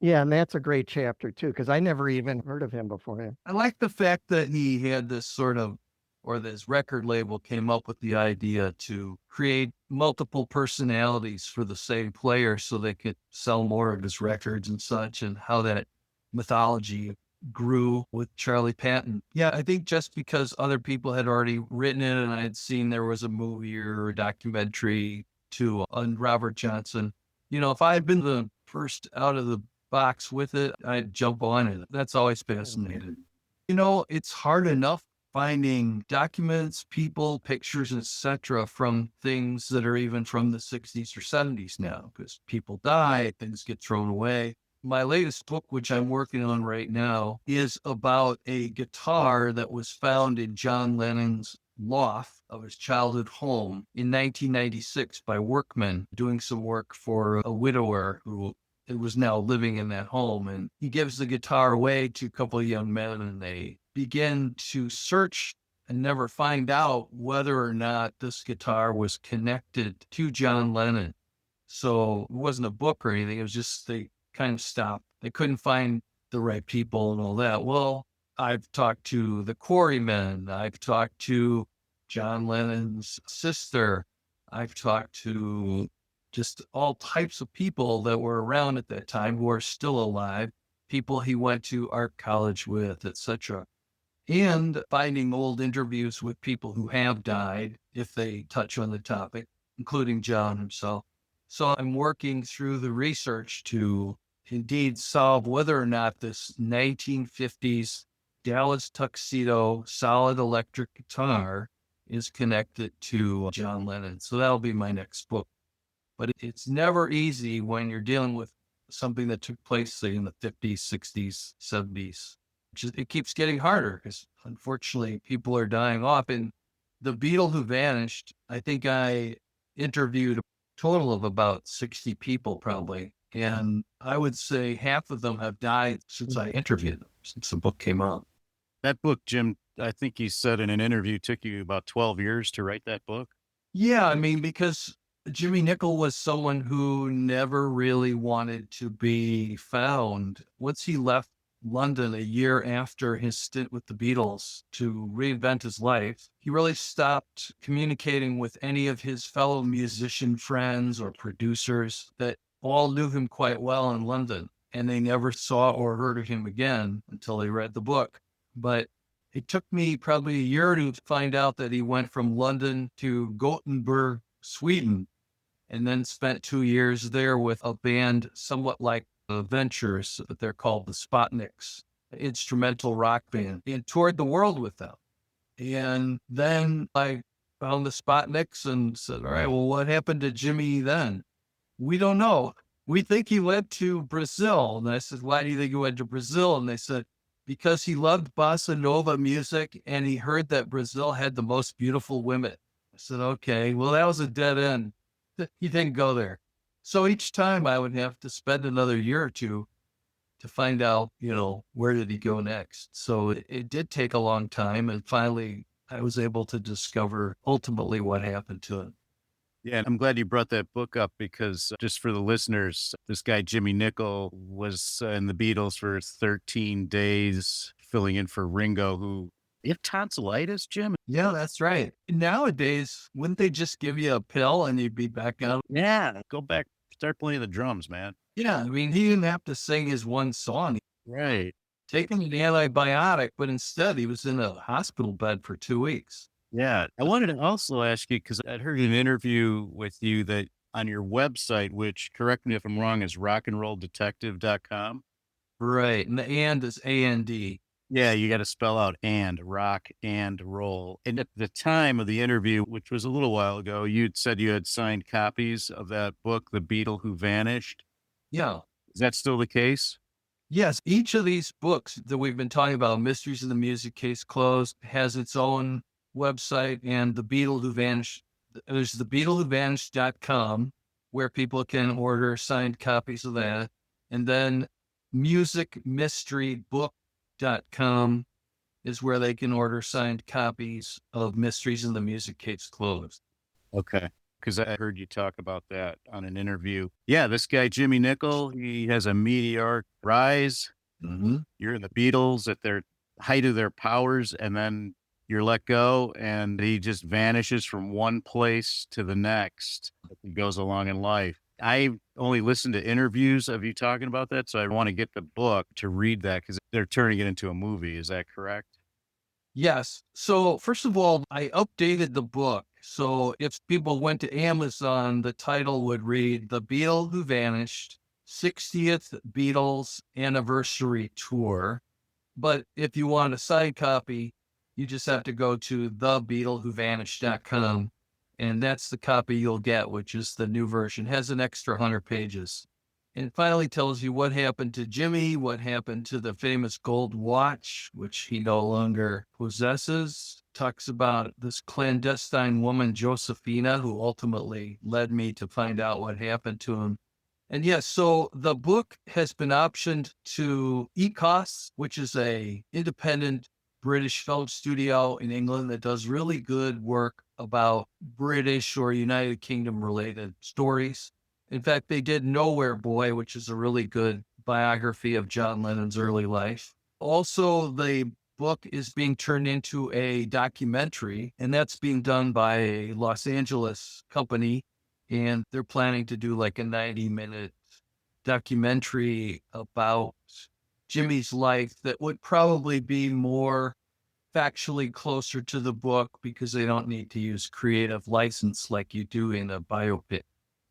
Yeah, and that's a great chapter too, because I never even heard of him beforehand. I like the fact that he had this sort of, or this record label came up with the idea to create multiple personalities for the same player so they could sell more of his records and such, and how that mythology grew with Charlie Patton. Yeah, I think just because other people had already written it and I had seen there was a movie or a documentary too on Robert Johnson, if I had been the first out of the box with it, I'd jump on it. That's always fascinating. It's hard enough finding documents, people, pictures, etc. from things that are even from the 60s or 70s now, because people die, things get thrown away. My latest book, which I'm working on right now, is about a guitar that was found in John Lennon's loft of his childhood home in 1996 by workmen doing some work for a widower who was now living in that home. And he gives the guitar away to a couple of young men, and they begin to search and never find out whether or not this guitar was connected to John Lennon. So it wasn't a book or anything. It was just they kind of stopped. They couldn't find the right people and all that. Well, I've talked to the Quarrymen. I've talked to John Lennon's sister. I've talked to just all types of people that were around at that time who are still alive, people he went to art college with, etc. And finding old interviews with people who have died, if they touch on the topic, including John himself. So I'm working through the research to indeed solve whether or not this 1950s Dallas tuxedo solid electric guitar is connected to John Lennon. So that'll be my next book. But it's never easy when you're dealing with something that took place, say, in the 50s, 60s, 70s. It keeps getting harder because, unfortunately, people are dying off. And the Beatle who vanished, I think I interviewed a total of about 60 people probably. And I would say half of them have died since I interviewed them, since the book came out. That book, Jim, I think you said in an interview, took you about 12 years to write that book. Yeah, I mean, because Jimmy Nicol was someone who never really wanted to be found. Once he left London a year after his stint with the Beatles to reinvent his life, he really stopped communicating with any of his fellow musician friends or producers that all knew him quite well in London. And they never saw or heard of him again until they read the book. But it took me probably a year to find out that he went from London to Gothenburg, Sweden, and then spent 2 years there with a band somewhat like the Ventures, but they're called the Spotniks, an instrumental rock band, and toured the world with them. And then I found the Spotniks and said, all right, well, what happened to Jimmy then? We don't know. We think he went to Brazil. And I said, why do you think he went to Brazil? And they said, because he loved bossa nova music and he heard that Brazil had the most beautiful women. I said, okay, well, that was a dead end. He didn't go there. So each time I would have to spend another year or two to find out, where did he go next? So it did take a long time. And finally, I was able to discover ultimately what happened to him. Yeah, I'm glad you brought that book up because just for the listeners, this guy, Jimmy Nicol, was in the Beatles for 13 days, filling in for Ringo, who, you have tonsillitis, Jim? Yeah, that's right. Nowadays, wouldn't they just give you a pill and you'd be back out? Yeah. Go back, start playing the drums, man. Yeah, I mean, he didn't have to sing his one song. Right. Taking an antibiotic, but instead he was in a hospital bed for 2 weeks. Yeah. I wanted to also ask you, because I'd heard an interview with you that on your website, which, correct me if I'm wrong, is rockandrolldetective.com. Right. And the and is A-N-D. Yeah, you got to spell out and rock and roll. And at the time of the interview, which was a little while ago, you'd said you had signed copies of that book, The Beatle Who Vanished. Yeah. Is that still the case? Yes. Each of these books that we've been talking about, Mysteries in the Music Case Closed, has its own website, and The Beatle Who Vanished. There's thebeatlewhovanished.com, where people can order signed copies of that. And then musicmysterybook.com is where they can order signed copies of Mysteries in the Music Case Closed. Okay. Because I heard you talk about that on an interview. Yeah, this guy, Jimmy Nicol, he has a meteoric rise. Mm-hmm. You're in the Beatles at their height of their powers, and then you're let go, and he just vanishes from one place to the next as he goes along in life. I only listened to interviews of you talking about that, so I want to get the book to read that because they're turning it into a movie. Is that correct? Yes. So first of all, I updated the book. So if people went to Amazon, the title would read The Beatle Who Vanished, 60th Beatles Anniversary Tour. But if you want a signed copy, you just have to go to thebeatlewhovanished.com. And that's the copy you'll get, which is the new version. It has an extra 100 pages. And it finally tells you what happened to Jimmy, what happened to the famous gold watch, which he no longer possesses. Talks about this clandestine woman, Josephina, who ultimately led me to find out what happened to him. And yes, so the book has been optioned to ECOS, which is a independent British film studio in England that does really good work about British or United Kingdom related stories. In fact, they did Nowhere Boy, which is a really good biography of John Lennon's early life. Also, the book is being turned into a documentary, and that's being done by a Los Angeles company. And they're planning to do like a 90-minute documentary about Jimmy's life that would probably be more factually closer to the book because they don't need to use creative license like you do in a biopic.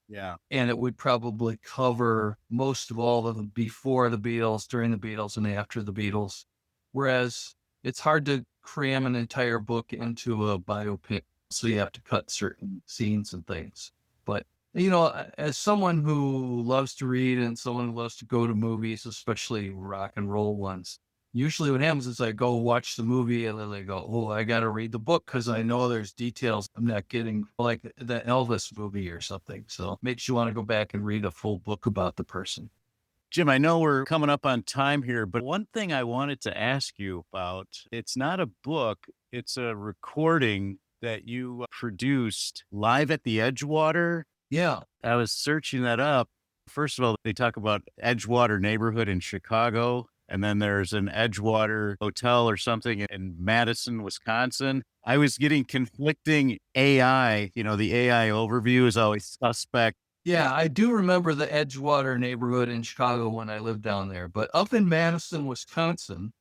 Yeah. And it would probably cover most of all of them before the Beatles, during the Beatles, and after the Beatles. Whereas it's hard to cram an entire book into a biopic, so you have to cut certain scenes and things. But, you know, as someone who loves to read and someone who loves to go to movies, especially rock and roll ones, usually what happens is I go watch the movie and then I go, oh, I got to read the book because I know there's details I'm not getting, like the Elvis movie or something. So it makes you want to go back and read a full book about the person. Jim, I know we're coming up on time here, but one thing I wanted to ask you about, it's not a book, it's a recording that you produced live at the Edgewater. Yeah. I was searching that up. First of all, they talk about Edgewater neighborhood in Chicago, and then there's an Edgewater hotel or something in Madison, Wisconsin. I was getting conflicting AI. You know, the AI overview is always suspect. Yeah, I do remember the Edgewater neighborhood in Chicago when I lived down there. But up in Madison, Wisconsin,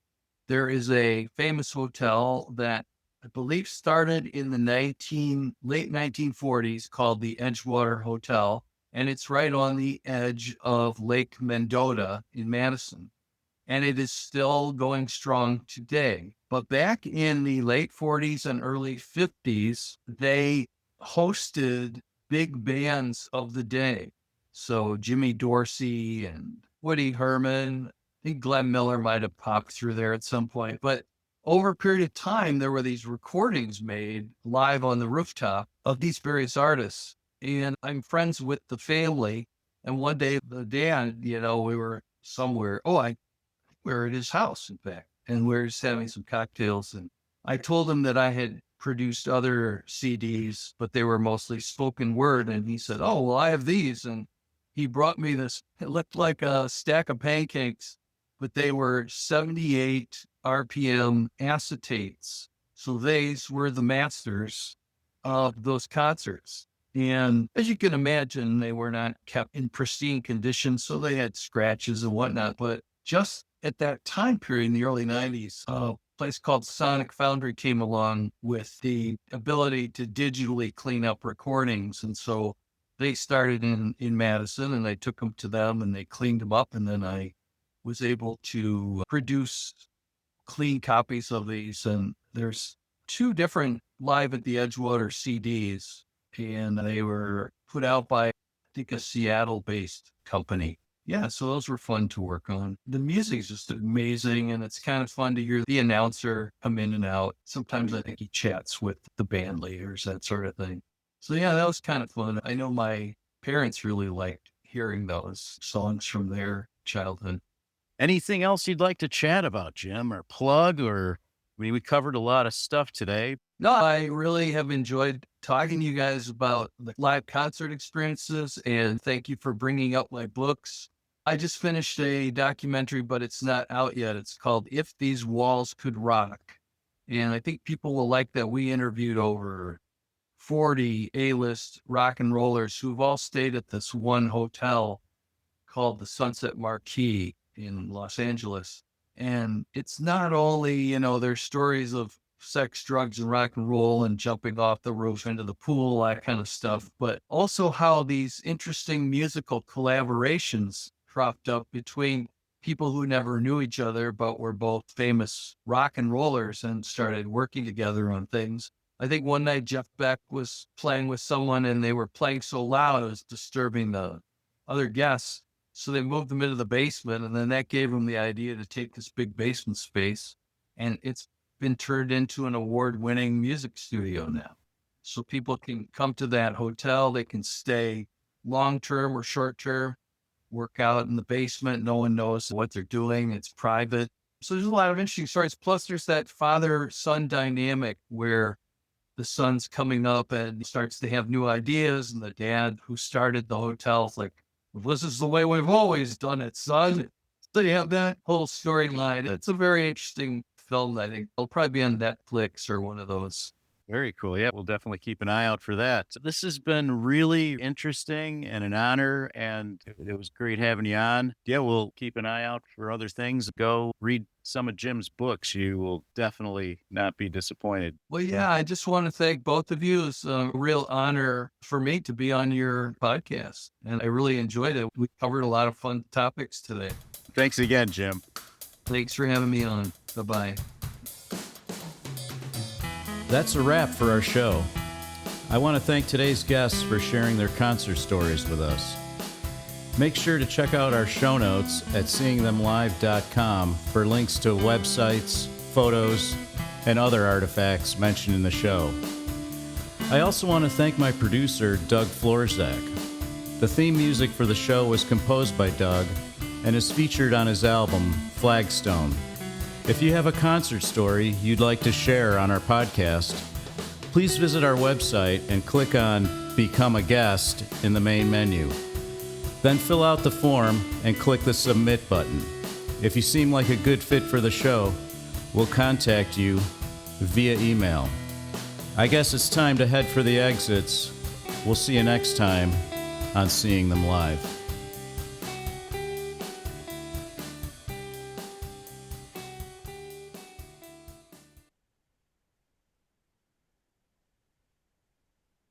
there is a famous hotel that I believe started in the late 1940s called the Edgewater Hotel. And it's right on the edge of Lake Mendota in Madison. And it is still going strong today. But back in the late 40s and early 50s, they hosted big bands of the day. So Jimmy Dorsey and Woody Herman, I think Glenn Miller might have popped through there at some point. But over a period of time, there were these recordings made live on the rooftop of these various artists. And I'm friends with the family. And one day, the dad, you know, we were somewhere. We're at his house, in fact, and we're just having some cocktails. And I told him that I had produced other CDs, but they were mostly spoken word. And he said, oh, well, I have these. And he brought me this. It looked like a stack of pancakes, but they were 78 RPM acetates. So these were the masters of those concerts. And as you can imagine, they were not kept in pristine condition. So they had scratches and whatnot. But just at that time period in the early 90s, a place called Sonic Foundry came along with the ability to digitally clean up recordings. And so they started in Madison, and I took them to them and they cleaned them up. And then I was able to produce clean copies of these. And there's 2 different Live at the Edgewater CDs, and they were put out by, I think, a Seattle-based company. Yeah, so those were fun to work on. The music's just amazing, and it's kind of fun to hear the announcer come in and out. Sometimes I think he chats with the band leaders, that sort of thing. So yeah, that was kind of fun. I know my parents really liked hearing those songs from their childhood. Anything else you'd like to chat about, Jim, or plug? Or I mean, we covered a lot of stuff today. No, I really have enjoyed talking to you guys about the live concert experiences, and thank you for bringing up my books. I just finished a documentary, but it's not out yet. It's called If These Walls Could Rock. And I think people will like that. We interviewed over 40 A-list rock and rollers who've all stayed at this one hotel called the Sunset Marquis in Los Angeles. And it's not only, their stories of sex, drugs, and rock and roll and jumping off the roof into the pool, that kind of stuff, but also how these interesting musical collaborations cropped up between people who never knew each other, but were both famous rock and rollers and started working together on things. I think one night Jeff Beck was playing with someone and they were playing so loud it was disturbing the other guests. So they moved them into the basement, and then that gave them the idea to take this big basement space, and it's been turned into an award-winning music studio now. So people can come to that hotel, they can stay long-term or short-term, work out in the basement. No one knows what they're doing. It's private. So there's a lot of interesting stories. Plus there's that father-son dynamic where the son's coming up and starts to have new ideas, and the dad who started the hotel is like, well, this is the way we've always done it, son. So you have that whole storyline. It's a very interesting film. I think it'll probably be on Netflix or one of those. Very cool. Yeah, we'll definitely keep an eye out for that. This has been really interesting and an honor, and it was great having you on. Yeah, we'll keep an eye out for other things. Go read some of Jim's books. You will definitely not be disappointed. Well, yeah, I just want to thank both of you. It's a real honor for me to be on your podcast, and I really enjoyed it. We covered a lot of fun topics today. Thanks again, Jim. Thanks for having me on. Bye-bye. That's a wrap for our show. I want to thank today's guests for sharing their concert stories with us. Make sure to check out our show notes at seeingthemlive.com for links to websites, photos, and other artifacts mentioned in the show. I also want to thank my producer, Doug Florzak. The theme music for the show was composed by Doug and is featured on his album, Flagstone. If you have a concert story you'd like to share on our podcast, please visit our website and click on Become a Guest in the main menu. Then fill out the form and click the Submit button. If you seem like a good fit for the show, we'll contact you via email. I guess it's time to head for the exits. We'll see you next time on Seeing Them Live.